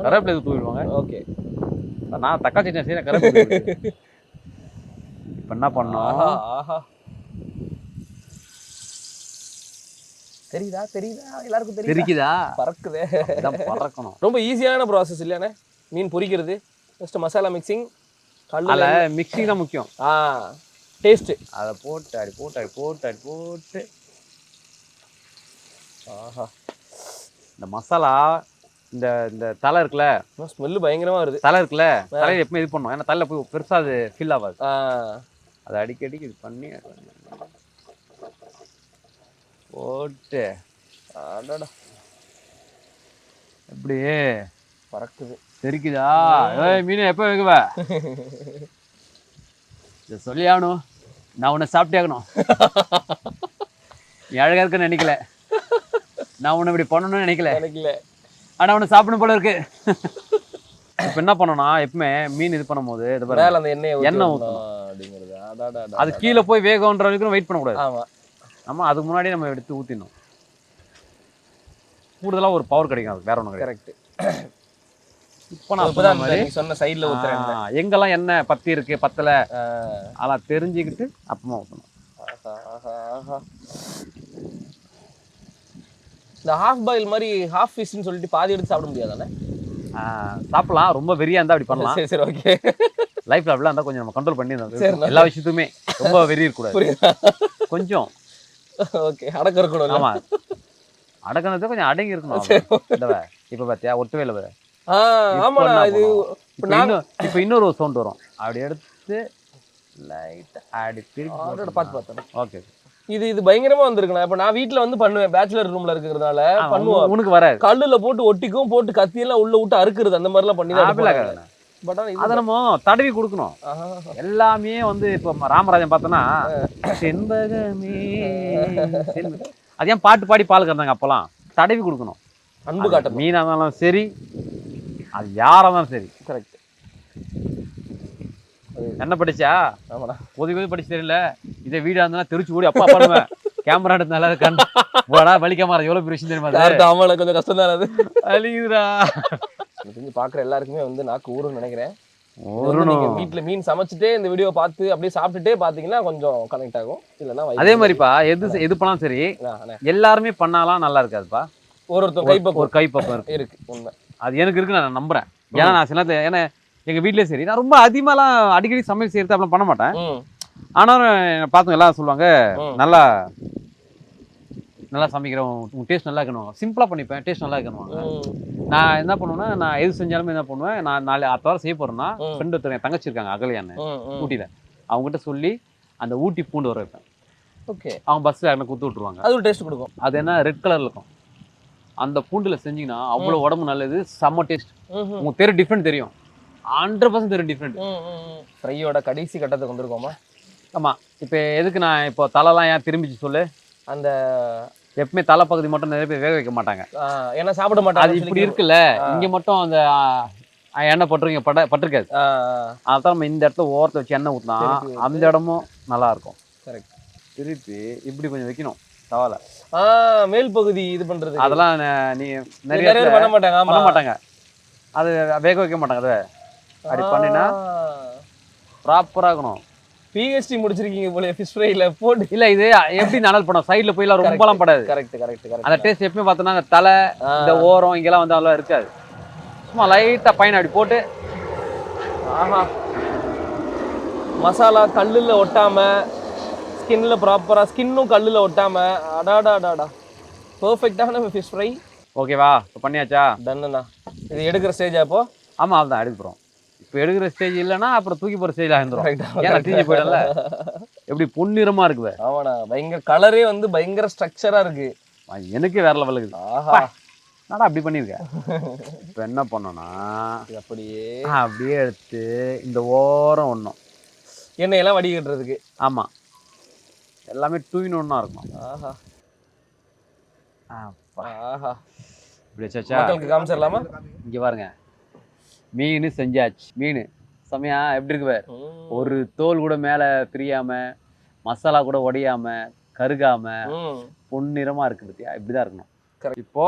கருவேப்பிலை தூக்கி விடுவாங்க. ஓகே, நான் தக்காளி சட்னி செய்யறேன், கருவேப்பிலை. இப்போ என்ன பண்ணோம், தெரியுதா எல்லாருக்கும் தெரியுதா, பறக்குதே, பறக்கணும். ரொம்ப ஈஸியான ப்ராசஸ் இல்லையானே மீன் பொரிக்கிறது. ஃபர்ஸ்ட் மசாலா மிக்சிங், அதில் மிக்சிங் தான் முக்கியம். டேஸ்ட்டு அதை போட்டு இந்த மசாலா, இந்த இந்த தலை இருக்குல்ல, ஸ்மெல்லு பயங்கரமா வருது. தலை இருக்குல்ல, தலையை எப்பவுமே இது பண்ணுவோம், ஏன்னா தலையில் போய் பெருசா அது ஃபில் ஆகாது. அதை அடிக்கடி இது பண்ணி போட்டு எப்படியே பறக்குது, தெரிக்குதா? மீன் எப்போ வைக்குவ சொல்லி ஆகணும், நான் உன்னை சாப்பிட்டே ஆகணும். நீ அழகா இருக்குன்னு நினைக்கல, நான் உன்னை இப்படி பண்ணணும்னு நினைக்கல, ஆனா உன்னை சாப்பிடணும் போல இருக்கு. இப்ப என்ன பண்ணணும்னா, எப்பவுமே மீன் இது பண்ணும்போது எண்ணெய் ஊற்றணும். அது கீழே போய் வேகன்ற வரைக்கும் வெயிட் பண்ணக்கூடாது. நம்ம அதுக்கு முன்னாடி நம்ம எடுத்து ஊற்றிடணும். கூடுதலாக ஒரு பவர் கிடைக்கும், அது வேற ஒன்றும் கிடையாது. கரெக்ட். இப்போ நான் சொன்ன சைடில் ஊற்றுறேன், எங்கெல்லாம் எண்ணெய் பத்தி இருக்கு பத்தலை அதெல்லாம் தெரிஞ்சுக்கிட்டு அப்பமா ஊற்றணும். இந்த ஹாஃப் பாயில் மாதிரி ஹாஃப் ஃபிஷ்னு சொல்லிட்டு பாதி எடுத்து சாப்பிட முடியாதானே? சாப்பிடலாம், ரொம்ப வெறியா இருந்தா அப்படி பண்ணலாம். சரி ஓகே. லைஃப்ல அப்படிலாம் இருந்தா கொஞ்சம் நம்ம கண்ட்ரோல் பண்ணி எல்லா விஷயத்துமே ரொம்ப வெறி இருக்கக்கூடாது, கொஞ்சம் ஓகே அடக்கம் இருக்கணும். ஆமா, அடக்கணத்தை கொஞ்சம் அடங்கி இருக்கணும். இப்ப பாத்தியா ஒட்டுவே இல்லை. இப்ப இன்னொரு சவுண்ட் வரும், அப்படி எடுத்து லைட் ஆடி திருப்பி பார்த்து. ஓகே, இது பயங்கரமா வந்திருக்குண்ணா. இப்ப நான் வீட்டுல வந்து பண்ணுவேன், பேச்சுலர் ரூம்ல இருக்கிறதுனால பண்ணுவோம். உனக்கு வராது, கல்லுல போட்டு ஒட்டிக்கும், போட்டு கத்தியெல்லாம் உள்ள விட்டு அறுக்குறது, அந்த மாதிரி எல்லாம் பண்ணி அதை நம்ம தடவி கொடுக்கணும். எல்லாமே வந்து இப்ப ராமராஜன் பார்த்தோன்னா செண்பகமே அதையும் பாட்டு பாடி பால் கறந்தாங்க. அப்பெல்லாம் தடவி கொடுக்கணும், அன்பு காட்ட. மீனா இருந்தாலும் சரி, அது யாரா இருந்தாலும் சரி. கரெக்ட். என்ன படிச்சா? பொதுவே படிச்சு தெரியல, இதே வீடா இருந்தா தெரிச்சு ஓடி அப்பா பண்ணுவேன். கேமரா எடுத்தனால கண்டா வலிக்க மாற எவ்வளவு பெரிய விஷயம் தெரியுமா? கொஞ்சம் கஷ்டம் தான் அது, அழியுதுடா. பாக்குற எல்லாருக்குமே வந்து நாக்கு ஊருன்னு நினைக்கிறேன். வீட்டுல மீன் சமைச்சிட்டே இந்த வீடியோ பார்த்து அப்படியே சாப்பிட்டுட்டே பாத்தீங்கன்னா கொஞ்சம் கனெக்ட் ஆகும். இல்லன்னா அதே மாதிரிப்பா எது பண்ணாலும் சரி எல்லாருமே பண்ணாலாம் நல்லா இருக்காதுப்பா. ஒருத்தர் கைப்பக்கம் ஒரு கைப்பக்கம் இருக்கு. இருக்கு. உண்மை. அது எனக்கு இருக்கு, நான் நம்புறேன். ஏன்னா நான் சில நேரத்துல ஏன்னா எங்க வீட்லயே சரி, நான் ரொம்ப அதிகமாலாம் அடிக்கடி சமையல் செய்யறது அப்படிலாம் பண்ண மாட்டேன். ஆனாலும் பார்த்தவங்க எல்லாம் சொல்லுவாங்க, நல்லா நல்லா சமைக்கிற உன் டேஸ்ட் நல்லா இருக்கணும். சிம்பிளா பண்ணிப்பேன், டேஸ்ட் நல்லா இருக்கணும். நான் என்ன பண்ணுவேன்னா, நான் எது செஞ்சாலுமே என்ன பண்ணுவேன், நான் நாளை அடுத்த வாரம் செய்ய போறேன்னா, ஃப்ரெண்டு ஒருத்தர் என் தங்கச்சி இருக்காங்க அகலியான்னு ஊட்டியில, அவங்ககிட்ட சொல்லி அந்த ஊட்டி பூண்டு வர வைப்பேன். ஓகே. அவங்க பஸ்ல எனக்கு குத்து விட்டுருவாங்க. அது ஒரு டேஸ்ட் கொடுக்கும். அது என்ன ரெட் கலர்ல இருக்கும். அந்த பூண்டுல செஞ்சீங்கன்னா அவ்வளவு உடம்பு நல்லது, செம்ம டேஸ்ட். உங்களுக்கு தெரியும், டிஃப்ரெண்ட் தெரியும், 100% தெரியும் டிஃப்ரெண்ட். ஃப்ரையோட கடைசி கட்டத்துக்கு வந்திருக்கோமா? ஆமா. இப்போ எதுக்கு நான் இப்போ தலைலாம் ஏன் திரும்பிச்சு சொல்லு, அந்த எப்பவுமே தலை பகுதி மட்டும் நிறைய பேர் வேக வைக்க மாட்டாங்க, ஏன்னா சாப்பிட மாட்டாங்க. அது இப்படி இருக்குல்ல, இங்க மட்டும் அந்த எண்ணெய் பட்டுருங்க பட்டிருக்காது. அதான் நம்ம இந்த இடத்துல ஓரத்தை வச்சு எண்ணெய் ஊற்றினா அந்த இடமும் நல்லா இருக்கும். கரெக்ட். திருப்பி இப்படி கொஞ்சம் வைக்கணும் தவால. மேல் பகுதி இது பண்றது அதெல்லாம் நீ நிறைய பேர் பண்ண மாட்டாங்க, அது வேக வைக்க மாட்டாங்க. அதை அப்படி பண்ணினா ப்ராப்பரா இருக்கணும். பிஹெச்டி முடிச்சிருக்கீங்க போல ஃபிஷ் ஃப்ரைல போட்டு. இல்ல இது எப்படி நனல் பண்ணும், சைடுல போய்லாம் ரொம்பலாம் படாது. கரெக்ட். அந்த டேஸ்ட் எப்பவுமே பார்த்தோன்னா அந்த தலை இந்த ஓரம் இங்கெல்லாம் வந்து அதெல்லாம் இருக்காது. சும்மா லைட்டா பையன் அப்படி போட்டு, ஆஹா, மசாலா கல்லுல ஒட்டாம, ஸ்கின்ல ப்ராப்பரா, ஸ்கின்னும் கல்லுல ஒட்டாம, அடாடா பெர்ஃபெக்ட்டான ஃபிஷ் ஃப்ரை. ஓகேவா? இப்போ பண்ணியாச்சா? டன்னுண்ணா. இது எடுக்கிற ஸ்டேஜா இப்போ? ஆமா, அதுதான் எடுக்க போறோம். இப்போ எடுக்கிற ஸ்டேஜ் இல்லைன்னா அப்புறம் தூக்கி போற ஸ்டேஜ் ஆகிடும். ஏன்னா தீஞ்சு போயிடல. எப்படி பொன்னிறமா இருக்குது. ஆமாண்ணா, பயங்கர கலரே வந்து பயங்கர ஸ்ட்ரக்சரா இருக்கு. எனக்கே வேற லெவல் இருக்குது. ஆஹா, நானா அப்படி பண்ணியிருக்கேன். இப்போ என்ன பண்ணோம்னா, அப்படியே எடுத்து இந்த ஓரம் ஒன்றும் எண்ணெயெல்லாம் வடிகட்டுறதுக்கு. ஆமா, எல்லாமே டூயின்னு இருக்கணும். ஆஹா ஆஹா, இப்படி வச்சாச்சா? மக்களுக்கு காமிச்சிடலாமா? இங்க பாருங்க, மீன் செஞ்சாச்சு. மீன் செமையா எப்படி இருக்கு பாரு. ஒரு தோல் கூட மேல பிரியாம, மசாலா கூட உடையாம, கருகாம, பொன்னிறமா இருக்கு பத்தியா? இப்படிதான் இருக்கணும். இப்போ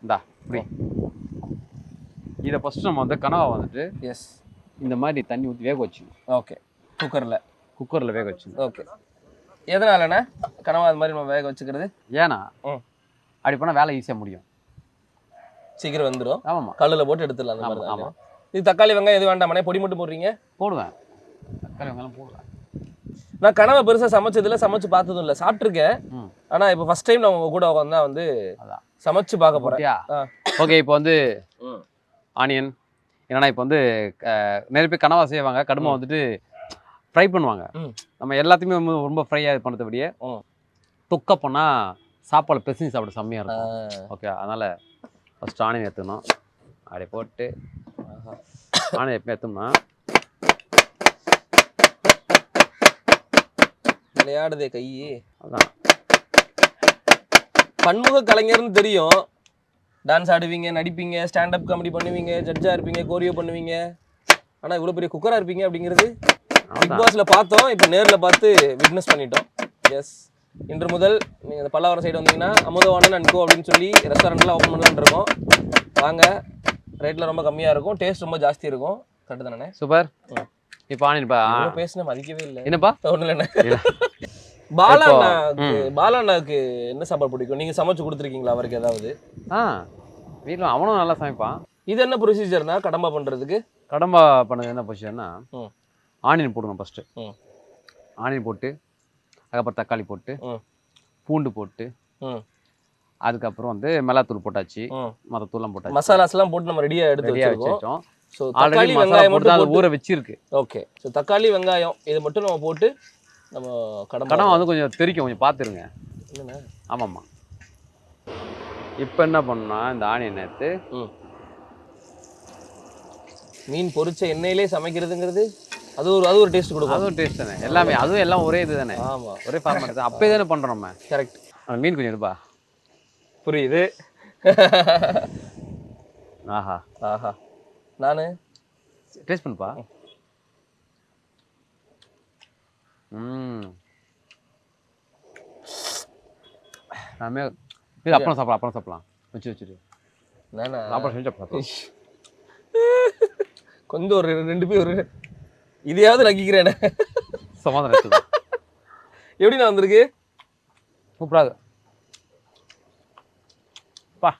இந்தா இப்படி இதை ஃபர்ஸ்ட் நம்ம வந்து கனவா வந்துட்டு இந்த மாதிரி தண்ணி ஊற்றி வேக வச்சுக்கணும். ஓகே. குக்கரில் வேக வச்சுக்கணும். ஓகே. எதனாலண்ணா கனவா அது மாதிரி நம்ம வேக வச்சுக்கிறது? ஏன்னா அப்படி பண்ணால் வேலை ஈஸியாக முடியும், சீக்கிரம் வந்துடும். ஆமாம்மா, கல்லில் போட்டு எடுத்துடலாம். அந்த மாதிரி. ஆமாம். இது தக்காளி வெங்காயம் எது வேண்டாமனே, பொடி மட்டும் போடுறீங்க? போடுவேன், தக்காளி வெங்காயம் போடுவேன். நான் கனவை பெருசாக சமைச்சதில்லை, சமைச்சு பார்த்ததும் இல்லை, சாப்பிட்ருக்கேன். ஆனால் இப்போ ஃபர்ஸ்ட் டைம் நம்ம கூட உட்காந்தா வந்து சமைச்சு பார்க்க போகிறேன். ஓகே. இப்போ வந்து ஆனியன் என்னன்னா, இப்போ வந்து நிறைய பேர் கனவா செய்வாங்க, கடுமை வந்துட்டு ஃப்ரை பண்ணுவாங்க. நம்ம எல்லாத்தையுமே ரொம்ப ஃப்ரையாக பண்ணதுபடியே தொக்க பண்ணால் சாப்பாடு பெருசு சாப்பிட செம்மையாக இருக்கும். ஓகே, அதனால் ஃபஸ்ட் ஆனியன் ஏற்றணும். அப்படியே போட்டு ஆனியன் எப்போ ஏற்றோம்னா விளையாடுதே கை. அதான் பன்முக கலைஞர்னு தெரியும். டான்ஸ் ஆடுவீங்க, நடிப்பீங்க, ஸ்டாண்டப் காமெடி பண்ணுவீங்க, ஜட்ஜாக இருப்பீங்க, கோரியோ பண்ணுவீங்க. ஆனால் இவ்வளோ பெரிய குக்கராக இருப்பீங்க அப்படிங்கிறது பிக் பாஸில் பார்த்தோம், இப்போ நேரில் பார்த்து விட்னஸ் பண்ணிட்டோம். எஸ், இன்று முதல் நீங்கள் இந்த பல்லாவரம் சைடு வந்தீங்கன்னா அமுதவாணன் அண்ட் கோ அப்படின்னு சொல்லி ரெஸ்டாரண்ட்லாம் ஓப்பன் பண்ணலான்னு இருக்கோம். வாங்க, ரேட்டில் ரொம்ப கம்மியாக இருக்கும், டேஸ்ட் ரொம்ப ஜாஸ்தி இருக்கும். கரெக்டு தானே? சூப்பர். இப்போ ஆனியன்பா பேசுன மதிக்கவே இல்லை. என்னப்பா ஒன்றும் இல்லைண்ணே. பாலாண்ணாக்கு என்ன சாப்பாடு பிடிக்கும்? நீங்கள் சமைச்சு கொடுத்துருக்கீங்களா அவருக்கு ஏதாவது? வீட்டில் அவனும் நல்லா சமைப்பான். இது என்ன ப்ரொசீஜர்னா கடம்பா பண்ணுறதுக்கு? கடம்பா பண்ணது என்ன ப்ரொசீஜர்னா, ஆனியன் போடுங்க ஃபஸ்ட்டு. ஆனியன் போட்டு, அதுக்கப்புறம் தக்காளி போட்டு, பூண்டு போட்டு, அதுக்கப்புறம் வந்து மிளகாத்தூள் போட்டாச்சு, மற்ற தூள்லாம் போட்டாச்சு, மசாலாஸ்லாம் போட்டு நம்ம ரெடியாக எடுத்து வச்சிட்டோம். ஸோ தக்காளி வெங்காயம் மட்டும் ஊற வச்சிருக்கு. ஓகே. ஸோ தக்காளி வெங்காயம் இது மட்டும் நம்ம போட்டு நம்ம கடம்பா வந்து கொஞ்சம் தெரிக்கும், கொஞ்சம் பார்த்துருங்க. இல்லைண்ணா? ஆமாம்மா. இப்போ என்ன பண்ணா, இந்த ஆனியன் எடுத்து மீன் பொரிச்ச எண்ணெயிலே சமைக்கிறதுங்கிறது அது ஒரு டேஸ்ட் கொடுக்கும். அது ஒரு டேஸ்ட் தானே எல்லாமே, அதுவும் எல்லாம் ஒரே இது தானே. ஆமாம், ஒரே ஃபார்மேட் தான். அப்போ தானே பண்ணுறோம் நம்ம. கரெக்ட். அந்த மீன் கொஞ்சம் எடுப்பா. புரியுது. ஆஹா ஆஹா, நான் டேஸ்ட் பண்ணுப்பா. நாமே இது அப்புறம் சாப்பிடலாம் வச்சுட்டு சாப்பாடு செஞ்சு சாப்பிடலாம். கொஞ்சம் ஒரு 2 பேர் இதையாவது நக்கிக்கிறேன். சமாதானம். எப்படிண்ணா வந்திருக்கு? சூப்பராக பா.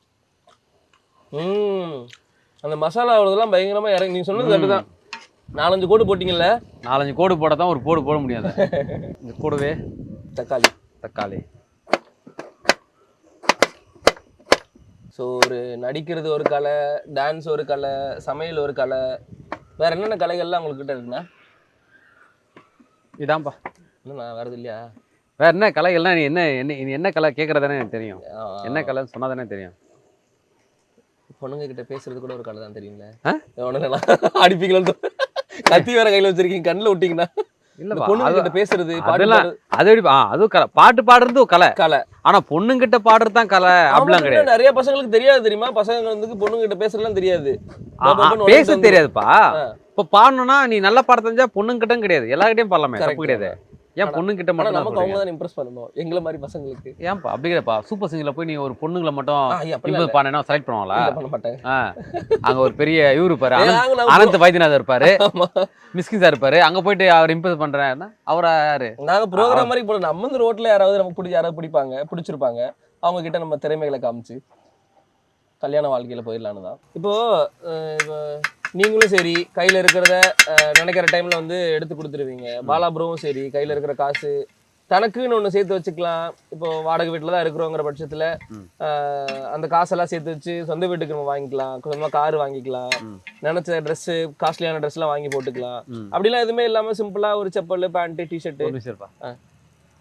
அந்த மசாலா அவ்வளோதெல்லாம் பயங்கரமா இறங்கி நீங்க சொன்னது கரெக்டு தான். 4-5 கோடு போட்டீங்கல்ல, 4-5 கோடு போட தான் ஒரு போடு போட முடியாது. இந்த கூடவே தக்காளி. ஸோ ஒரு நடிக்கிறது ஒரு கலை, டான்ஸ் ஒரு கலை, சமையல் ஒரு கலை, வேற என்னென்ன கலைகள்லாம் உங்ககிட்ட இருக்குண்ணா? இதான்ப்பா. இல்லைண்ணா வேற எதுவும் இல்லையா? வேற என்ன கலைகள்லாம் நீ என்ன கலை கேட்கறதானே எனக்கு தெரியும். என்ன கலைன்னு சொன்னா தானே தெரியும். பொண்ணுங்க கிட்ட பேசுறது கூட ஒரு கலை தான் தெரியுங்களா? அடிப்பீங்களா? கத்தி வேற கையில வச்சிருக்கீங்க, கண்ணில் விட்டீங்கன்னா. இல்ல பொண்ணுங்க கிட்ட பேசுறது, அது பாட்டு பாடுறது கலை. ஆனா பொண்ணுங்கிட்ட பாடுறது தான் கலை அப்படிலாம் கிடையாது. நிறைய பசங்களுக்கு தெரியாது தெரியுமா? பசங்க வந்து பொண்ணுங்க கிட்ட பேசுறதுலாம் தெரியாது, பேச தெரியாதுப்பா. இப்ப பாடணும்னா நீ நல்லா பாட தெரிஞ்சா பொண்ணுங்கிட்டும் கிடையாது, எல்லார்கிட்டயும் பாடலாமே, தப்பு கிடையாது. ஏன் பொண்ணுங்கிட்ட மட்டும் நமக்கு அவங்க தான் இம்ப்ரெஸ் பண்ணணும், எங்களை மாதிரி பசங்களுக்கு. ஏன்பா அப்படி கிடையாதுப்பா. சூப்பர் சிங்கர்ல போய் நீ ஒரு பொண்ணுங்களை மட்டும் இம்ப்ரெஸ் பண்ணா செலக்ட் பண்ணுவாங்களா? பண்ண மாட்டாங்க. அங்க ஒரு பெரிய இவரு இருப்பாரு, அனந்த் வைத்தியநாதர் இருப்பாரு, மிஸ்கின் சார் இருப்பாரு. அங்க போயிட்டு அவர் இம்ப்ரெஸ் பண்றேன், அவரா யாரு? நாங்க ப்ரோக்ராம் மாதிரி போறோம். நம்ம இந்த ரோட்ல யாராவது நமக்கு பிடிச்சிருப்பாங்க, அவங்க கிட்ட நம்ம திறமைகளை காமிச்சு கல்யாண வாழ்க்கையில போயிடலான்னு தான். இப்போ நீங்களும் சரி கையில இருக்கிறத நினைக்கிற டைம்ல வந்து எடுத்து கொடுத்துருவீங்க. பாலா ப்ரோவும் சரி கையில இருக்கிற காசு தனக்குன்னு ஒண்ணு சேர்த்து வச்சுக்கலாம். இப்போ வாடகை வீட்டுல தான் இருக்கிறோங்கிற பட்சத்துல அந்த காசெல்லாம் சேர்த்து வச்சு சொந்த வீட்டுக்கு நம்ம வாங்கிக்கலாம், சொந்தமா கார் வாங்கிக்கலாம், நினைச்ச ட்ரெஸ் காஸ்ட்லியான ட்ரெஸ் எல்லாம் வாங்கி போட்டுக்கலாம். அப்படிலாம் எதுவுமே இல்லாம சிம்பிளா ஒரு செப்பல், பேண்ட், டிஷர்ட்.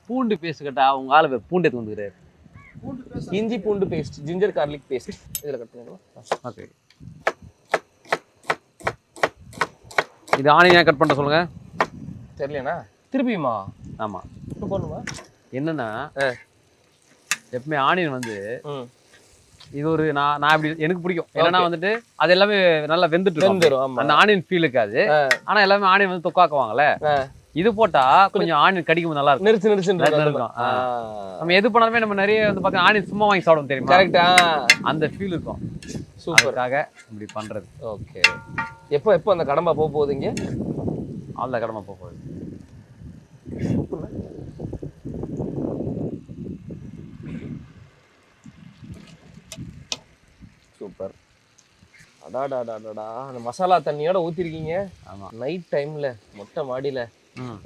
பூண்டு பேஸ்ட் கேட்டா அவங்க ஆளு பூண்டு எடுத்து வந்துக்கிறாரு. இஞ்சி பூண்டு பேஸ்ட், ஜிஞ்சர் கார்லிக் பேஸ்ட் இதுல கட் பண்ணுங்க. ஓகே, இது ஆனியனா கட் பண்ண சொல்லுங்க. தெரியலண்ணா, திருப்பியுமா? ஆமா போடணுமா? என்னன்னா எப்பவுமே ஆனியன் வந்து இது ஒரு நான் இப்படி எனக்கு பிடிக்கும். என்னன்னா வந்துட்டு அது எல்லாமே நல்லா வெந்துட்டு அந்த ஆனியன் ஃபீல் இருக்காது. ஆனா எல்லாமே ஆனியன் வந்து தொக்காக்குவாங்கல்ல, இது போட்டா கொஞ்சம் ஆனியன் கடிக்கும், நல்லா இருக்கும், நெரிச்சு இருக்கும். நம்ம எது பண்ணாலுமே நம்ம நிறைய வந்து பாத்தீங்கன்னா ஆனியன் சும்மா வாங்கி சாப்பிடுவோம் தெரியுமா? கரெக்டா, அந்த ஃபீல் இருக்கும். சூப்பராக இப்படி பண்றது. ஓகே, எப்போ அந்த கடம்பா போக போகுதுங்க? அந்த கடம்பா போக போகுது. சூப்பர். அடாடாடாடா, அந்த மசாலா தண்ணியோட ஊத்திருக்கீங்க. ஆமா, நைட் டைம்ல மொட்டை மாடியில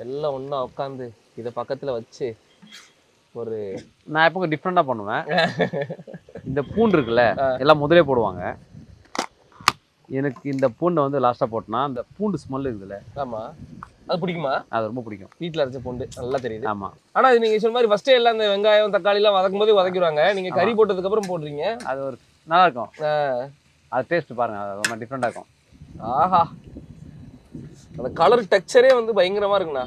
எல்லாம் ஒண்ணா உட்காந்து இதை பக்கத்துல வச்சு ஒரு நான் எப்போ டிஃப்ரெண்டா பண்ணுவேன். இந்த பூண்டு இருக்குல்ல, எல்லாம் முதலே போடுவாங்க. எனக்கு இந்த பூண்டை வந்து லாஸ்டா போட்டோம்னா அந்த பூண்டு ஸ்மெல் இருக்குல்ல, ஆமா, அது பிடிக்குமா? அது ரொம்ப பிடிக்கும். வீட்டுல அரைச்ச பூண்டு நல்லா தெரியுது. ஆமா, ஆனா இது நீங்க சொன்ன மாதிரி ஃபர்ஸ்டே எல்லாம் இந்த வெங்காயம் தக்காளி எல்லாம் வதக்கும் போது வதக்கிடுவாங்க, நீங்க கறி போட்டதுக்கு அப்புறம் போடுறீங்க. அது ஒரு நல்லா இருக்கும். அது டேஸ்ட் பாருங்க, அது ரொம்ப டிஃப்ரெண்டா இருக்கும். ஆஹா, அந்த கலர் டெக்ஸ்சரே வந்து பயங்கரமா இருக்குண்ணா.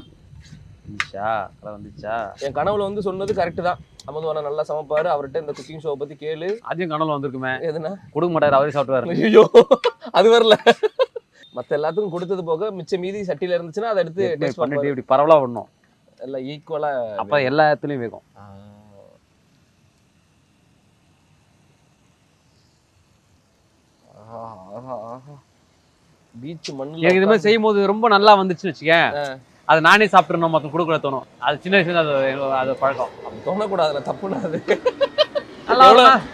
வந்துச்சா? என் கனவுல வந்து சொன்னது கரெக்ட் தான். அமதுவானா நல்லா சமைப்பாரு, அவர்கிட்ட இந்த குக்கிங் ஷோ பத்தி கேளு. அதையும் கனவுல வந்திருக்குமே. எதுனா கொடுக்க மாட்டாரு, அவரே சாப்பிட்டுவாரு. ஐயோ, அது வரல. மத்த எல்லாத்துக்கும் கொடுத்தது போக மிச்ச மீதி சட்டியில இருந்துச்சுன்னா அதை எடுத்து டேஸ்ட் பண்ணிட்டு இப்படி பரவலா பண்ணணும், எல்லாம் ஈக்குவலா, அப்ப எல்லா இடத்துலயும் வேகும். பீச் மண்ணுல எனக்கு இது மாதிரி செய்யும் போது ரொம்ப நல்லா வந்துச்சுன்னு வச்சுக்கேன், அது நானே சாப்பிட்டுறணும், மொத்தம் கொடுக்கல தோணும். அது சின்ன வயசுல அது பழக்கம். அப்படி தோணக்கூடாதுல, தப்புனா அது.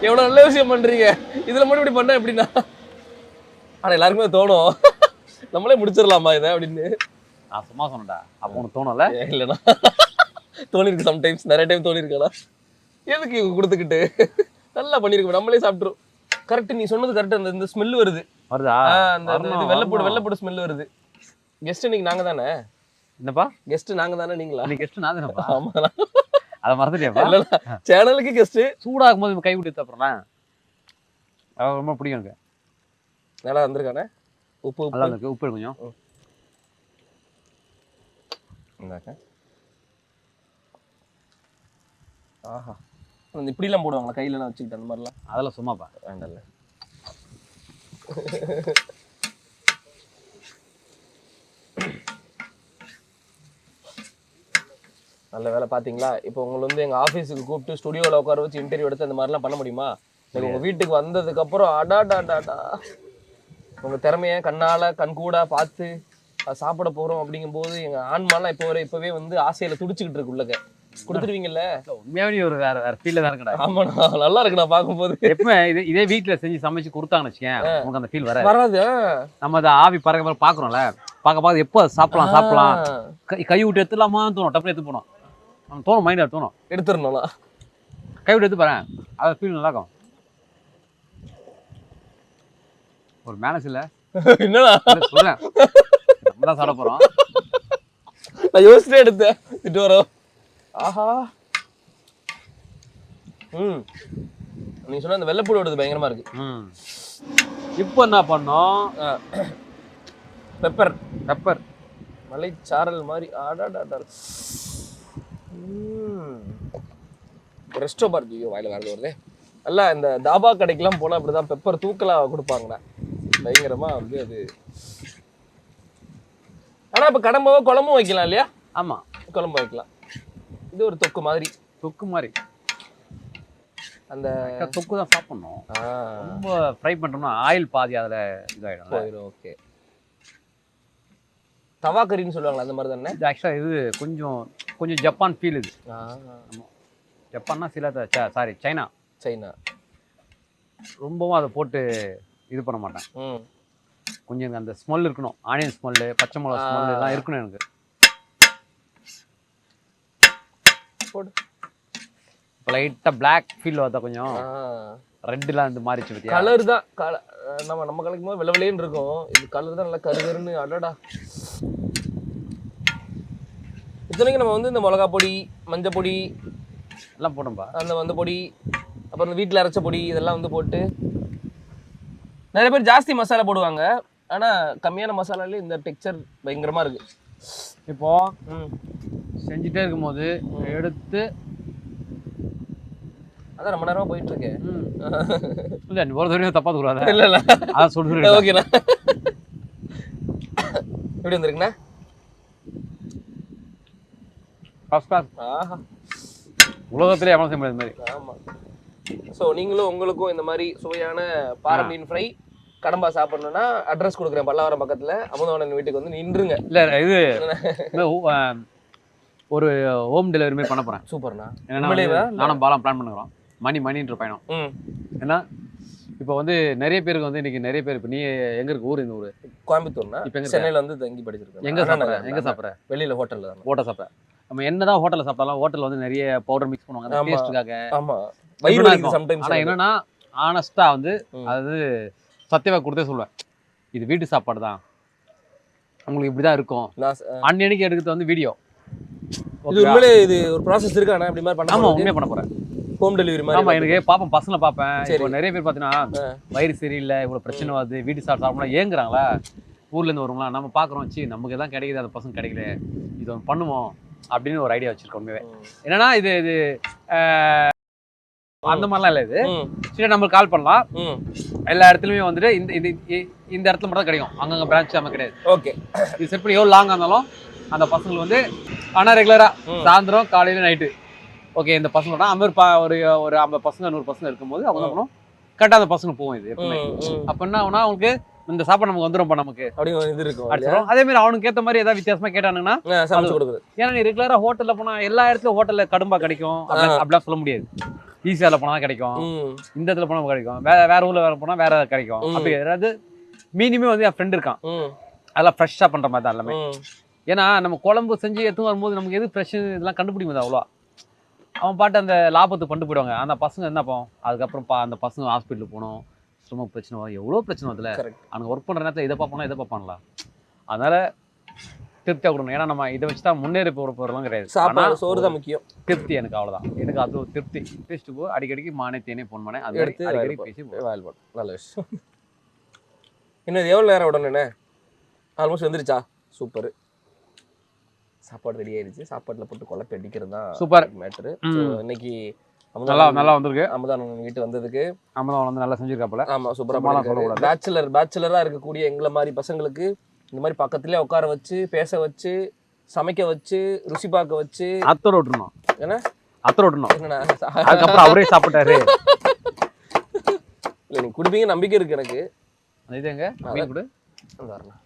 எவ்வளவு நல்ல விஷயம் பண்றீங்க, இதுல மட்டும் இப்படி பண்ண எப்படின்னா? ஆனா எல்லாருக்குமே தோணும், நம்மளே முடிச்சிடலாமா இதை அப்படின்னு. நான் சும்மா சொன்னேன்டா, அப்போ உனக்கு தோணும்ல? இல்லைண்ணா, தோணிருக்கு சம்டைம்ஸ், நிறைய டைம் தோணிருக்கா. எதுக்கு கொடுத்துக்கிட்டு நல்லா பண்ணிருக்கோம், நம்மளே சாப்பிட்டுரும். கரெக்ட், நீ சொன்னது கரெக்ட். அந்த இந்த ஸ்மெல் வருது. அந்த வெள்ளைப்பூடு ஸ்மெல் வருது. கெஸ்ட் இன்னைக்கு நாங்க தானே? என்னப்பா கெஸ்ட் நாங்க தானே? நீங்களா? நீ கெஸ்ட் நான் தானேப்பா. ஆமா, அத மறந்துட்டியாப்பா? இல்ல, சேனலுக்கு கெஸ்ட். சூடாகும் போது கை விட்டு அப்புறம் ரொம்ப பிடிக்கும் எனக்கு. நல்லா வந்திருக்கானே. உப்பு நல்லா இருக்கு, உப்பு கொஞ்சம். ஆஹா, இப்படிலாம் போடுவாங்களா கையிலலாம் வச்சுக்கிட்டு? அந்த மாதிரிலாம் அதெல்லாம் சும்மாப்பா, வேண்டல. நல்ல வேலை பார்த்தீங்களா. இப்போ உங்களை வந்து எங்கள் ஆஃபீஸுக்கு கூப்பிட்டு ஸ்டுடியோவில் உட்கார வச்சு இன்டர்வியூ எடுத்து அந்த மாதிரிலாம் பண்ண முடியுமா? உங்கள் வீட்டுக்கு வந்ததுக்கப்புறம் அடாடாடாடா உங்கள் திறமையை கண்கூடா பார்த்து சாப்பிட போகிறோம் அப்படிங்கும்போது எங்கள் ஆன்மாலாம் இப்போவே வந்து ஆசையில் துடிச்சிக்கிட்டு இருக்கு உள்ளக்க. கொடுத்துருவீங்கல்ல? உண்மையாவே ஒரு வேற வேற ஃபீல்ல தான் இருக்கடா. ஆமாண்ணா, நல்லா இருக்குண்ணா பார்க்கும்போது. எப்பவுமே இதே வீட்டுல செஞ்சு சமைச்சு கொடுத்தாங்கன்னு வச்சுக்கேன், உங்களுக்கு அந்த ஃபீல் வராது. நம்ம அதை ஆவி பறக்க பாக்குறோம்ல, பார்க்க எப்போ சாப்பிடலாம் கை விட்டு எடுத்துலாமான்னு தோணும், டப்புனு எடுத்து போனோம். நம்ம தோணும், மைண்ட்ல தோணும் எடுத்துடணும்னா கை விட்டு எடுத்து பாறேன், அது ஃபீல் நல்லா இருக்கும். ஒரு மேனஸ் இல்ல என்னடா சொல்றேன், நம்ம தான் சாப்பிட போறோம். நான் யோசிச்சுட்டே எடுத்தேன் திட்டு வரோம். ஆஹா. நீங்க சொன்ன அந்த வெள்ளைப்பூடு ஓடுது பயங்கரமா இருக்கு. இப்போ என்ன பண்ணோம், பெப்பர் மலைச்சாரல் மாதிரி. ரெஸ்டோ பார், ஐயோ வாயில வேற வருது. நல்லா இந்த தாபா கடைக்கெல்லாம் போனா அப்படிதான் பெப்பர் தூக்கலா கொடுப்பாங்கண்ணா, பயங்கரமா வந்து அது. ஆனா இப்ப கடம்பாவோ குழம்பும் வைக்கலாம் இல்லையா? ஆமா, குழம்பு வைக்கலாம். இது ஒரு தொக்கு மாதிரி. அந்த தொக்கு தான் சாப்பிடணும். ரொம்ப ஃப்ரை பண்ணிட்டோம்னா ஆயில் பாதி அதில் இதாகிடும், போயிடும். ஓகே, தவா கறின்னு சொல்லுவாங்களா, அந்த மாதிரி தானே? இது ஆக்சுவலாக இது கொஞ்சம் ஜப்பான் ஃபீல். இது ஜப்பான்னா சாரி சைனா ரொம்பவும் அதை போட்டு இது பண்ண மாட்டேன். கொஞ்சம் அந்த ஸ்மெல் இருக்கணும், ஆனியன் ஸ்மெல்லு, பச்சை மிளகா ஸ்மெல் எல்லாம் இருக்கணும் எனக்கு. லைட்டா பிளாக் ஃபீல் வருதா, கொஞ்சம் ரெட்லாம் வந்து மாறிச்சு பத்தியா? கலர் தான் நம்ம கலக்கும் போது வெள்ளை இருக்கும், இது கலர் தான் நல்லா கருகருன்னு. அடடா, இத்தனைக்கு நம்ம வந்து இந்த மிளகா பொடி, மஞ்சள் பொடி எல்லாம் போட்டோம்பா, அந்த வந்து பொடி, அப்புறம் இந்த வீட்டில் அரைச்ச பொடி இதெல்லாம் வந்து போட்டு. நிறைய பேர் ஜாஸ்தி மசாலா போடுவாங்க, ஆனா கம்மியான மசாலாலே இந்த டெக்ஸ்சர் பயங்கரமா இருக்கு. இப்போ செஞ்சுட்டே இருக்கும்போது எடுத்து அதான் ரொம்ப நேரமா போயிட்டு இருக்கேன். இல்ல நீ ஒரு தடவை தப்பா கூடாது. இல்ல அதான் சொல்றேன். ஓகேண்ணா, எப்படி வந்திருக்குண்ணா? First class. ஆஹா, உலகத்திலே எவனும் செய்ய முடியாது மாதிரி. ஆமா. ஸோ நீங்களும் உங்களுக்கும் இந்த மாதிரி சுவையான பாறை மீன் ஃப்ரை கடம்பா சாப்பிடணும்னா அட்ரஸ் கொடுக்குறேன், பல்லாவரம் பக்கத்துல அமுதவாணன் வீட்டுக்கு வந்து நின்றுங்க. இல்ல இது ஒரு ஹோம் டெலிவரி மாதிரி பண்ண போறேன். சூப்பர்ண்ணா. நானும் பாலம் பிளான் பண்ணுறோம். மணின்ற பயணம். ஏன்னா இப்போ வந்து நிறைய பேருக்கு வந்து இன்னைக்கு நிறைய பேர், இப்போ நீ எங்க இருக்கு ஊர்? இந்த ஊர் கோயம்புத்தூர்னா. இப்போ சென்னையில வந்து தங்கி படிச்சிருக்கேன். எங்க சாப்பிட்ற? வெளியில ஹோட்டல்ல தான். ஹோட்டல் சாப்பிட்ற. நம்ம என்னதான் ஹோட்டல்ல சாப்பிட்டாலும் ஹோட்டல்ல வந்து நிறைய பவுடர் மிக்ஸ் பண்ணுவாங்க அந்த டேஸ்ட்டுக்காக. ஆமா, வயிறு வலிக்குது சம்டைம்ஸ். ஆனா என்னன்னா ஆனஸ்டா வந்து அதாவது சத்தியமா கொடுத்தே சொல்லுவேன், இது வீட்டு சாப்பாடு தான், உங்களுக்கு இப்படிதான் இருக்கும். அன்னைக்கு எடுக்கிறது வந்து வீடியோ. இது உண்மையிலே இது ஒரு ப்ராசஸ் இருக்கானே இப்படி மாதிரி பண்ண? ஆமா, உண்மையா பண்ண போறேன். ஹோம் டெலிவரி மாதிரி. ஆமா, எனக்கு பாப்பேன், பசங்களை பார்ப்பேன். இப்போ நிறைய பேர் பார்த்தீங்கன்னா வயிறு சரியில்லை, இவ்வளவு பிரச்சனை வருது, வீட்டு சாப்பிடலாம் ஏங்குறாங்களா, ஊர்ல இருந்து வருவாங்களா, நம்ம பாக்குறோம், சி நமக்கு எல்லாம் கிடைக்குது, அந்த பசங்க கிடைக்கல, இது ஒன்று பண்ணுவோம் அப்படின்னு ஒரு ஐடியா வச்சிருக்கோம். உண்மையே என்னன்னா இது அந்த மாதிரிலாம் இல்லை. இது சரி, நம்மளுக்கு கால் பண்ணலாம், எல்லா இடத்துலயுமே வந்துட்டு இந்த இடத்துல மட்டும் தான் கிடைக்கும், அங்கங்க பிரான்ச் நம்ம கிடையாது. ஓகே, இது செட் பண்ணி எவ்வளோ லாங்காக இருந்தாலும் அந்த பசங்களுக்கு வந்து ஆனால் ரெகுலரா சாயந்தரம் காலையில நைட்டு ஓகே இந்த பசங்களோட ஒரு 50 பசங்க 100 பசங்க இருக்கும்போது அவங்க பண்ணும் கரெக்டாக அந்த பசங்க போவோம். இது எப்பவுமே அப்போ என்ன ஆகுனா அவங்களுக்கு இந்த சாப்பாடு நமக்கு வந்துடும், நமக்கு இது இருக்கும். அதே மாதிரி அவனுக்கு ஏற்ற மாதிரி ஏதாவது வித்தியாசமா கேட்டானுங்கன்னா சமைச்சு கொடுக்குது. ஏன்னா நீ ரெகுலரா ஹோட்டல்ல போனா எல்லா இடத்துலயும் ஹோட்டல்ல கடும்பா கிடைக்கும் அப்படிலாம் சொல்ல முடியாது. ஈஸியால போனா கிடைக்கும், இந்த இடத்துல போனா கிடைக்கும், வேற ஊர்ல வேற போனா வேற கிடைக்கும். அப்படி ஏதாவது மீனிமே வந்து என் ஃப்ரெண்ட் இருக்கான், அதெல்லாம் ஃப்ரெஷ்ஷா பண்ற மாதிரி தான் எல்லாமே. ஏன்னா நம்ம குழம்பு செஞ்சு எடுத்து வரும்போது நமக்கு எது ஃப்ரெஷ் இதெல்லாம் கண்டுபிடிக்க முடியாது அவ்வளோ. அவன் பாட்டு அந்த லாபத்துக்கு பண்ணிட்டு போயிடுவாங்க. அந்த பசங்க என்ன போவோம், அதுக்கப்புறம் அந்த பசங்க ஹாஸ்பிட்டலுக்கு போகணும், ஸ்டொமக் பிரச்சனை வரும், எவ்வளோ பிரச்சனை வருதுல. அவங்க ஒர்க் பண்ணுற நேரத்தில் இதை பார்ப்போம்னா இதை பார்ப்பாங்களா, அதனால திருப்தியாக கொடுக்கணும். ஏன்னா நம்ம இதை வச்சு தான் முன்னேறி போகிறவங்களும் கிடையாது. சாப்பாடு சோறு தான் முக்கியம். திருப்தி எனக்கு அவ்வளோதான், எனக்கு அது ஒரு திருப்தி. பேசிட்டு போ, அடிக்கடிக்கு மானே தேனே ஃபோன் பண்ணேன், அது எடுத்து அடிக்கடி பேசி நல்ல விஷயம். இன்னும் எவ்வளோ நேரம் உடனே ஆல்மோஸ்ட் வந்துருச்சா? சூப்பர், சாப்பாடு ரெடி ஆயிடுச்சு. சாப்பாட்டில் போட்டு குழப்பி அடிக்கிறது தான் சூப்பர் மேட்ரு. இன்னைக்கு நல்லா வந்திருக்கு. அமுதவாணன் வீட்டு வந்ததுக்கு அமுதவாணன் வந்து நல்லா செஞ்சிருக்காப்புல. ஆமா, சூப்பராக. பேச்சுலரா இருக்கக்கூடிய எங்களை மாதிரி பசங்களுக்கு இந்த மாதிரி பக்கத்துலேயே உட்கார வச்சு பேச வச்சு சமைக்க வச்சு ருசி பார்க்க வச்சு அத்தோட விட்டுருணும். ஏன்னா அத்தோட விட்டுணும், அதுக்கப்புறம் அவரே சாப்பிட்டாரு. இல்லை நீ குடிப்பீங்க நம்பிக்கை இருக்கு எனக்கு. இது எங்க மீன் கொடு வரலாம்.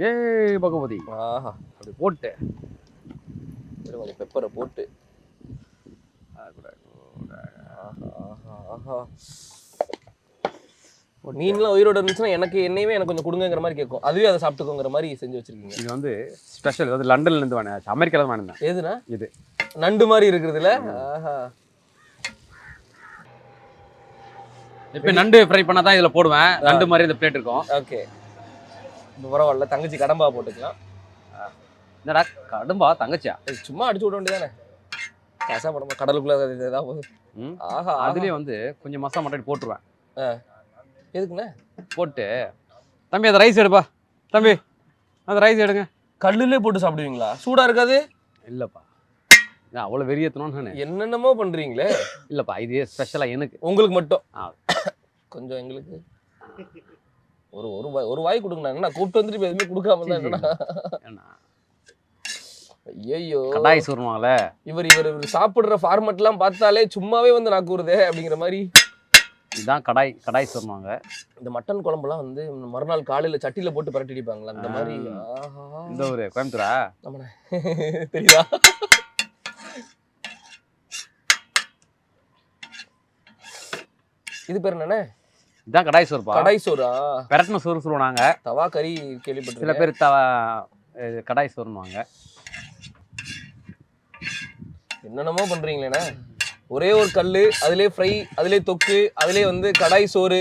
ஏய் பகவதி, ஆஹா, அப்படி போட்டு கொஞ்சம் பெப்பரை போட்டு மீன்லாம் உயிரோட இருந்துச்சுன்னா எனக்கு என்னையுமே எனக்கு கொஞ்சம் கொடுங்கிற மாதிரி கேட்கும். அதுவே அதை சாப்பிட்டுக்கோங்கிற மாதிரி செஞ்சு வச்சிருக்கீங்க. இது வந்து ஸ்பெஷல். அது லண்டன்ல இருந்து வாங்கினேன், அமெரிக்கால இருந்து வாங்கினேன். எதுனா இது நண்டு மாதிரி இருக்குதுல்ல. ஆஹா, இப்போ நண்டு ஃப்ரை பண்ணா தான் இதில் போடுவேன். நண்டு மாதிரி இந்த பிளேட் இருக்கும். ஓகே, இப்போ பரவாயில்ல. தங்கச்சி கடம்பா போட்டுக்கலாம். என்னடா கடம்பா தங்கச்சியா? சும்மா அடிச்சு விட வேண்டியதானே. காசா படமா கடலுக்குள்ள ஏதாவது போகுது. ஆஹா, அதுலேயே வந்து கொஞ்சம் மசாலா மட்டும் போட்டுருவேன். எதுக்குண்ணே? போட்டு தம்பி அந்த ரைஸ் எடுப்பா, தம்பி அந்த ரைஸ் எடுங்க. கல்லுலேயே போட்டு சாப்பிடுவீங்களா? சூடா இருக்காது? இல்லைப்பா, நான் அவ்வளோ வெறியத்தணும்னு என்னென்னமோ பண்றீங்களே. இல்லைப்பா, இது ஸ்பெஷலாக எனக்கு. உங்களுக்கு மட்டும்? கொஞ்சம் எங்களுக்கு ஒரு வாய் கொடுங்கண்ணா. என்ன கூப்பிட்டு வந்துட்டு எதுவுமே கொடுக்காம தான் என்னன்னா? ஐயோ, கடாய் சொல்லுவாங்கல்ல, இவர் சாப்பிடுற ஃபார்மெட் எல்லாம் பார்த்தாலே சும்மாவே வந்து நான் கூறுதே அப்படிங்கிற மாதிரி. இதுதான் கடாய் சொல்லுவாங்க. இந்த மட்டன் குழம்புலாம் வந்து மறுநாள் காலையில சட்டியில போட்டு பரட்டி அடிப்பாங்களா அந்த மாதிரி. இந்த ஒரு கோயம்புத்தூரா? தெரியுதா? இது பேர் என்னண்ணே? இதான் கடாய் சோறுப்பா. கடாய் சோறா? பெரட்டின சோறு சொல்லுவாங்க. தவா கறி கேள்விப்பட்டு. சில பேர் கடாய் சோறுவாங்க. என்னென்னமோ பண்றீங்களேண்ணே. ஒரே ஒரு கல்லு, அதிலே ஃப்ரை, அதிலே தொக்கு, அதிலே வந்து கடாய் சோறு.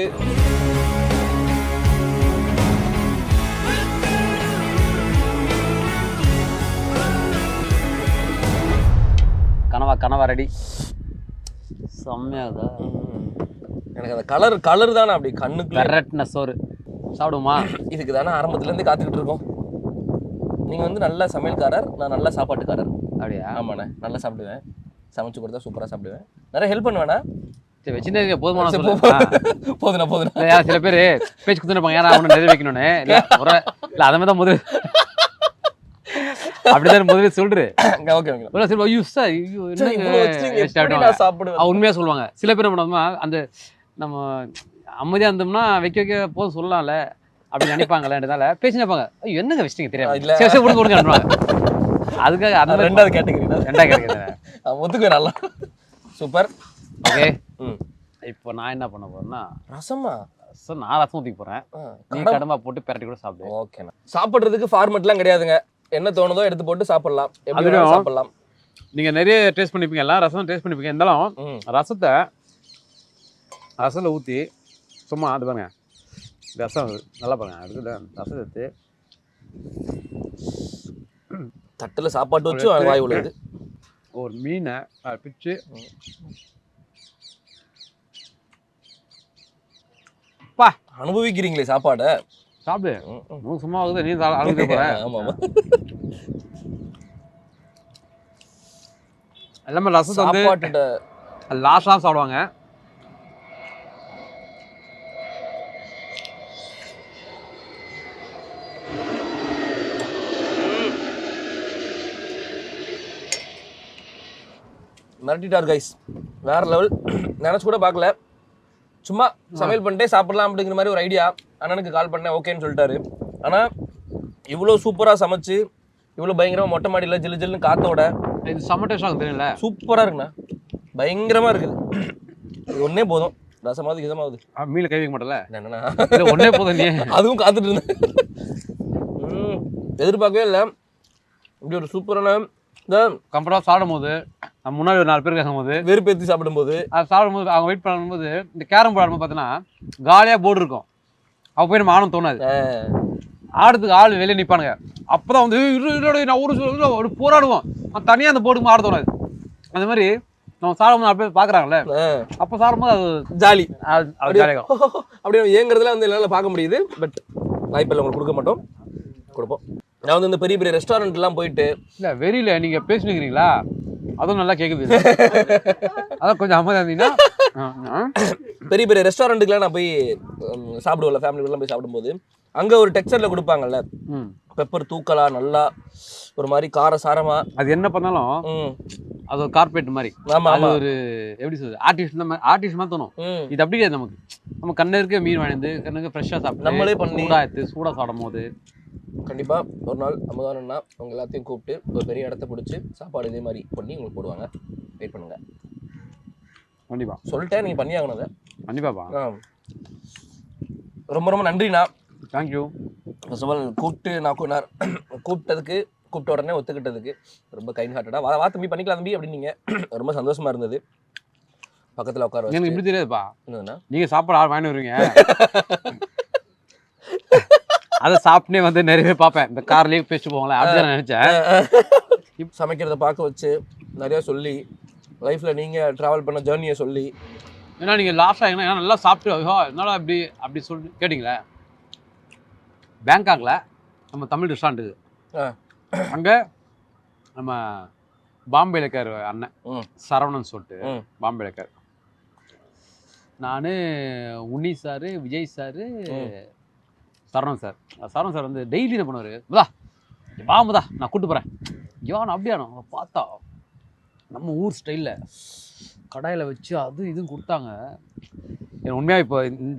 கனவா ரெடி. செம்மையாகுதா? எனக்கு அந்த கலர் தானே அப்படி கண்ணுக்கு. பெரட்டின சோறு சாப்பிடுமா? இதுக்கு தானே ஆரம்பத்துல இருந்து காத்துக்கிட்டு இருக்கோம். நீங்க வந்து நல்ல சமையல்காரர், நான் நல்ல சாப்பாட்டுக்காரர். அப்படியா? ஆமாண்ணே, நல்லா சாப்பிடுவேன். சமைச்சு கொடுத்தா சூப்பரா சாப்பிடுவேன். நிறைய ஹெல்ப் பண்ணுவேண்ணா. சரி, வச்சுட்டு போதுமான போதுண்ணா. சில பேர் பேச்சு கொடுத்துருப்பாங்க, ஏன்னா அவனை நிறைய வைக்கணும்னு. இல்லை அதை மாதிரி தான் முதல் அப்படிதான் முதல்ல சொல்றேன். உண்மையா சொல்லுவாங்க. சில பேர் என்ன அந்த நம்ம அமைதியா இருந்தோம்னா வைக்க போதும் சொல்லலாம்ல அப்படி நினைப்பாங்கல்ல. பேசி நினைப்பாங்க, ஐயோ என்னங்க வச்சிட்டீங்க தெரியாது கொடுங்க. அதுக்காக அந்த ரெண்டாவது கேட்டகரி ஒத்துக்குவேன். நல்லா சூப்பர். ஓகே, இப்போ நான் என்ன பண்ண போறேன்னா ரசம் ஊற்றி போறேன். நீ கடம்பா போட்டு பெரட்டி கூட சாப்பிடுவேன். ஓகேண்ணா. சாப்பிட்றதுக்கு ஃபார்மெட்லாம் கிடையாதுங்க. என்ன தோணுதோ எடுத்து போட்டு சாப்பிடலாம். சாப்பிடலாம். நீங்க நிறைய டேஸ்ட் பண்ணிப்பீங்க, எல்லாம் ரசம் டேஸ்ட் பண்ணிப்பீங்க. இருந்தாலும் ரசத்தில் ஊற்றி சும்மா அது பாருங்க, ரசம் நல்லா பாருங்க. அதுக்கு ரசம் எடுத்து தட்டில் சாப்பாட்டு வச்சு வாய் உள்ளது. ஒரு மீனை பிச்சு அனுபவிக்கிறீங்களே சாப்பாடை. சாப்பிடு. சும்மா ஆகுது, நீ அழுது போற. எல்லாமே ரசத்தை வந்து லாஸ்டா சாப்பிடுவாங்க. மிரட்டிட்டார் கைஸ், வேற லெவல். நினைச்சு கூட பார்க்கல. சும்மா சமையல் பண்ணிட்டே சாப்பிடலாம் அப்படிங்கிற மாதிரி ஒரு ஐடியா. அண்ணனுக்கு கால் பண்ணேன், ஓகேன்னு சொல்லிட்டாரு. ஆனால் இவ்வளோ சூப்பராக சமைச்சு, இவ்வளோ பயங்கரமாக மொட்டை மாடியில் ஜில்லு ஜில்லுன்னு காத்தோட இது செம்ம டேஸ்டாக தெரியல. சூப்பராக இருக்குண்ணா, பயங்கரமாக இருக்குது. இது ஒன்றே போதும். ரசமாவது இதமாவது மீல கை வைக்க மாட்டல என்னண்ணா, ஒன்றே போதும். நீ அதுவும் காத்துட்டு இருந்தேன். எதிர்பார்க்கவே இல்லை இப்படி ஒரு சூப்பரான கம்ஃபர்டாக சாப்பிடும் போது. நம்ம முன்னாடி ஒரு 4 பேர் கேட்கும் போது, வெறுப்பேற்றி சாப்பிடும்போது, அது சாப்பிடும்போது அவங்க வெயிட் பண்ணும்போது, இந்த கேரம் போர்டு ஆடும்போது பார்த்தீங்கன்னா காலியாக போர்டு இருக்கும். அப்போ போய் நம்ம ஆடும் தோணாது. ஆடுறதுக்கு ஆள் வெளியே நிற்பானுங்க. அப்போ தான் வந்து நான் ஒரு போராடுவோம். தனியாக அந்த போர்டுக்கு ஆட தோணாது. அந்த மாதிரி நம்ம சாப்பிடும்போது அப்படியே பார்க்குறாங்கல்ல, அப்போ சாப்பிடும்போது அது ஜாலி. அது ஜாலியாக அப்படியே ஏங்குறதுல வந்து என்னால் பார்க்க முடியுது. பட் வாய்ப்பில் உங்களுக்கு கொடுக்க மாட்டோம், கொடுப்போம். நான் வந்து இந்த பெரிய பெரிய ரெஸ்டாரண்ட்லாம் போயிட்டு இல்லை வெறியில நீங்கள் பேசினுக்கிறீங்களா, அதுவும் நல்லா கேட்குது. அதான் கொஞ்சம் அமைதியாக இருந்தீங்கன்னா. பெரிய பெரிய ரெஸ்டாரண்ட்டுக்குலாம் நான் போய் சாப்பிடுவேன்ல, ஃபேமிலிக்குலாம் போய் சாப்பிடும்போது அங்கே ஒரு டெக்ஸ்சரில் கொடுப்பாங்கல்ல, பெப்பர் தூக்கலா நல்லா ஒரு மாதிரி காரசாரமா. அது என்ன பண்ணாலும் அது ஒரு கார்பரேட் மாதிரி. அது ஒரு எப்படி சொல்றது, ஆர்டிஸ்ட் மாதிரி தோணும். இது அப்படி கிடையாது. நமக்கு நம்ம கண்ணு இருக்க மீன் வாங்கி கண்ணுக்கு ஃப்ரெஷ்ஷாக சாப்பிட்டு நம்மளே பண்ணி சூடாக சாப்பிடும் போது கண்டிப்பாக ஒரு நாள் அமுதானண்ணா உங்கள் எல்லாத்தையும் கூப்பிட்டு ஒரு பெரிய இடத்த பிடிச்சி சாப்பாடு இதே மாதிரி பண்ணி உங்களுக்கு போடுவாங்க. வெயிட் பண்ணுங்க. கண்டிப்பா சொல்லிட்டேன், நீங்கள் பண்ணி ஆகணும் அதை. கண்டிப்பாப்பா. ரொம்ப ரொம்ப நன்றிண்ணா. தேங்க்யூ. ஃபர்ஸ்ட் ஆஃப் ஆல் கூப்பிட்டதுக்கு கூப்பிட்ட உடனே ஒத்துக்கிட்டதுக்கு ரொம்ப கைண்ட் ஹார்ட்டடாக வா தம்பி பண்ணிக்கலாம் தம்பி அப்படின்னீங்க. ரொம்ப சந்தோஷமாக இருந்தது. பக்கத்தில் உட்கார எனக்கு இப்படி தெரியாதுப்பா. என்னதுண்ணா நீங்கள் சாப்பாடு வாங்கிட்டு வருவீங்க, அதை சாப்பிட்டே வந்து நிறைய பேர் பார்ப்பேன், இந்த கார்லேயே பேசிட்டு போவாங்களே, அப்படி நான் நினச்சேன். சமைக்கிறத பார்க்க வச்சு நிறையா சொல்லி லைஃப்பில் நீங்கள் ட்ராவல் பண்ண ஜேர்னியை சொல்லி, ஏன்னா நீங்கள் லாஸ்ட் ஆகிங்கன்னா ஏன்னா நல்லா சாப்பிட்டு என்னால் அப்படி சொல்லி கேட்டிங்களே. பேங்காக்ல நம்ம தமிழ் ரெஸ்டாரண்ட் இருக்குது, அங்கே நம்ம பாம்பேல இருக்கார் அண்ணன் சரவணன் சொல்லிட்டு, பாம்பேல இருக்கார். நான் Unni sir, Vijay sir, Saravanan sir வந்து டெய்லி என்ன பண்ணுவார், வாமுதா நான் கூப்பிட்டு போகிறேன், யோன் அப்படியானோ பார்த்தா நம்ம ஊர் ஸ்டைலில் கடாயில் வச்சு அது இதுன்னு கொடுத்தாங்க. எனக்கு உண்மையாக இப்போ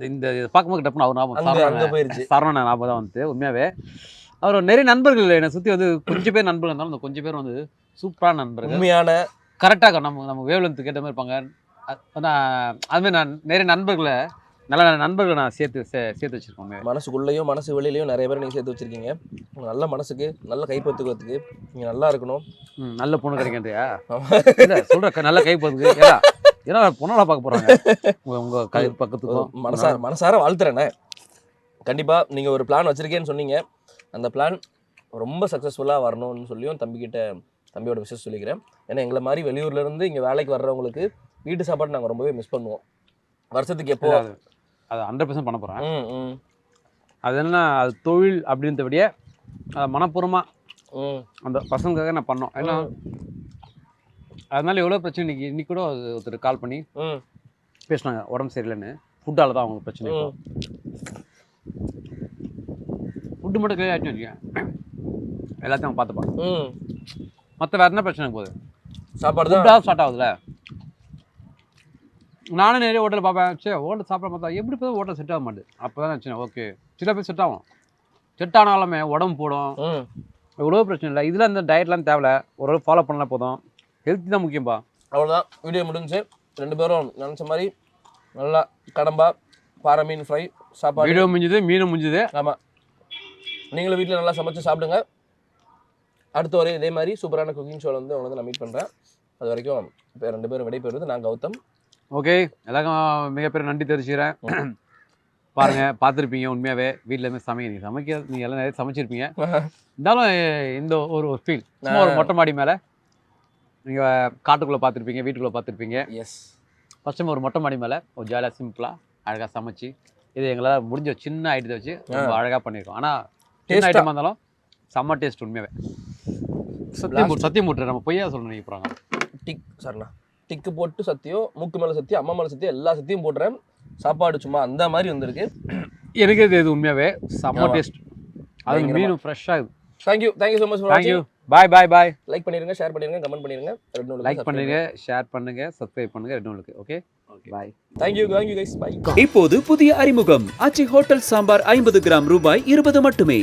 இந்த பார்க்கும்போது டப்புன்னு அவர் ஞாபகம், சரவணன் ஞாபகம் தான் வந்து. உண்மையாகவே அவர் நிறைய நண்பர்கள் என்னை சுற்றி வந்து கொஞ்சம் பேர் நண்பர்கள் இருந்தாலும் அந்த கொஞ்சம் பேர் வந்து சூப்பரான நண்பர்கள், உண்மையான கரெக்டாக நம்ம வேவ்லென்த் கேட்ட மாதிரி இருப்பாங்க. அதுமாதிரி நான் நிறைய நண்பர்களை நல்ல நண்பர்களை நான் சேர்த்து வச்சுருக்கோங்க. மனசுக்குள்ளேயும் மனசு வெளியிலையும் நிறைய பேர் நீங்கள் சேர்த்து வச்சுருக்கீங்க. நல்ல மனசுக்கு நல்ல கைப்பற்றுக்கிறதுக்கு நீங்கள் நல்லா இருக்கணும். நல்ல பொண்ணு கிடைக்கின்றியா இல்லை சொல்கிற, நல்ல கைப்பற்றுக்கு. ஏன்னா பொண்ணால் பார்க்க போகிறாங்க உங்கள் கை பக்கத்துக்கு. மனசார வாழ்த்துறேண்ணே. கண்டிப்பாக நீங்கள் ஒரு பிளான் வச்சுருக்கேன்னு சொன்னீங்க. அந்த பிளான் ரொம்ப சக்ஸஸ்ஃபுல்லாக வரணும்னு சொல்லியும் தம்பியோட விஷயம் சொல்லிக்கிறேன். ஏன்னா எங்களை மாதிரி வெளியூர்லேருந்து இங்கே வேலைக்கு வர்றவங்களுக்கு வீட்டு சாப்பாடு நாங்கள் ரொம்பவே மிஸ் பண்ணுவோம். வருஷத்துக்கு எப்போ அதை 100% பண்ண போகிறேன். அது என்ன, அது தொழில் அப்படின்றபடியே அதை மனப்பூர்வமாக அந்த பசங்களுக்காக நான் பண்ணோம். ஏன்னா அதனால எவ்வளோ பிரச்சனை. இன்னைக்கு கூட ஒருத்தர் கால் பண்ணி பேசினாங்க, உடம்பு சரியில்லைன்னு. ஃபுட்டால் தான் அவங்களுக்கு பிரச்சனை. ஃபுட்டு மட்டும் கிளியர் ஆகிட்டு வச்சுக்கேன், எல்லாத்தையும் அவங்க பார்த்துப்பாங்க. மற்ற வேறு என்ன பிரச்சனை போகுது, சாப்பாடு தான் ஸ்டார்ட் ஆகுதுல்ல. நானும் நிறைய ஹோட்டல் பார்ப்பேன், சரி ஹோட்டல் சாப்பிட பார்த்தா எப்படி போய் ஹோட்டல் செட் ஆக மாட்டேது. அப்போ தான் நினச்சேன், ஓகே சில பேர் செட் ஆகும், செட் ஆனாலுமே உடம்பு போடும், எவ்வளோ பிரச்சனை இல்லை. இதில் இந்த டயட்லாம் தேவையில்ல, ஓரளவு ஃபாலோ பண்ணலாம் போதும். ஹெல்த்தி தான் முக்கியம்பா. அவ்வளோதான், வீடியோ முடிஞ்சு. 2 பேரும் நினச்ச மாதிரி நல்லா கடம்பா பாறை மீன் ஃப்ரை சாப்பாடு, வீடியோ முடிஞ்சுது, மீனும் முடிஞ்சுது. ஆமாம், நீங்களும் வீட்டில் நல்லா சமைச்சு சாப்பிடுங்க. அடுத்த ஒரு இதே மாதிரி சூப்பரான குக்கிங் ஷோவில் வந்து உங்களை நான் மீட் பண்ணுறேன். அது வரைக்கும் இப்போ 2 பேரும் விடைபெறுவது நான் கௌதம். ஓகே, எல்லாருக்கும் மிகப்பெரிய நன்றி தெரிவிச்சுக்கிறேன். பாருங்கள், பார்த்துருப்பீங்க உண்மையாகவே வீட்டில் இருந்து நீங்கள் எல்லாம் நிறைய சமைச்சிருப்பீங்க. இருந்தாலும் இந்த ஒரு ஃபீல் ஒரு மொட்டை மாடி மேலே நீங்கள் காட்டுக்குள்ளே பார்த்துருப்பீங்க, வீட்டுக்குள்ளே பார்த்துருப்பீங்க. எஸ், ஃபஸ்ட் டைம் ஒரு மொட்டை மாடி மேலே ஒரு ஜாலியாக சிம்பிளாக அழகாக சமைச்சு இது எங்களால் முடிஞ்ச சின்ன ஐட்டத்தை வச்சு ரொம்ப அழகாக பண்ணியிருக்கோம். ஆனால் சின்ன ஐட்டமாக இருந்தாலும் செம்ம டேஸ்ட் உண்மையாகவே. சத்தியம் போட்டுரு, நம்ம பொய்யா சொல்லணும் நீங்கள் போகிறாங்க. டிக் சார்ண்ணா, டிக்கு போட்டு சத்தியம், மூக்கு மேலே சத்தியம், அம்மா மேலே சத்தியம், எல்லா சத்தியம் போட்டுறேன். சாப்பாடு சும்மா அந்த மாதிரி வந்திருக்கு. எனக்கு இது உண்மையாகவே செம்ம டேஸ்ட். அது மீனும் ஃப்ரெஷ்ஷாக. Thank you so much. தேங்க்யூ, பாய். லைக் பண்ணிடுங்க, ஷேர் பண்ணிடுங்க, கமெண்ட் பண்ணிடுங்க. லைக் பண்ணுங்க, ஷேர் பண்ணுங்க, சப்ஸ்கிரைப் பண்ணுங்க. ரெண்டு ஓகே, பாய். தேங்க்யூ கைஸ், பாய். இப்போது புதிய அறிமுகம் ஆச்சி ஹோட்டல் சாம்பார் 50 கிராம் ரூபாய் 20 மட்டுமே.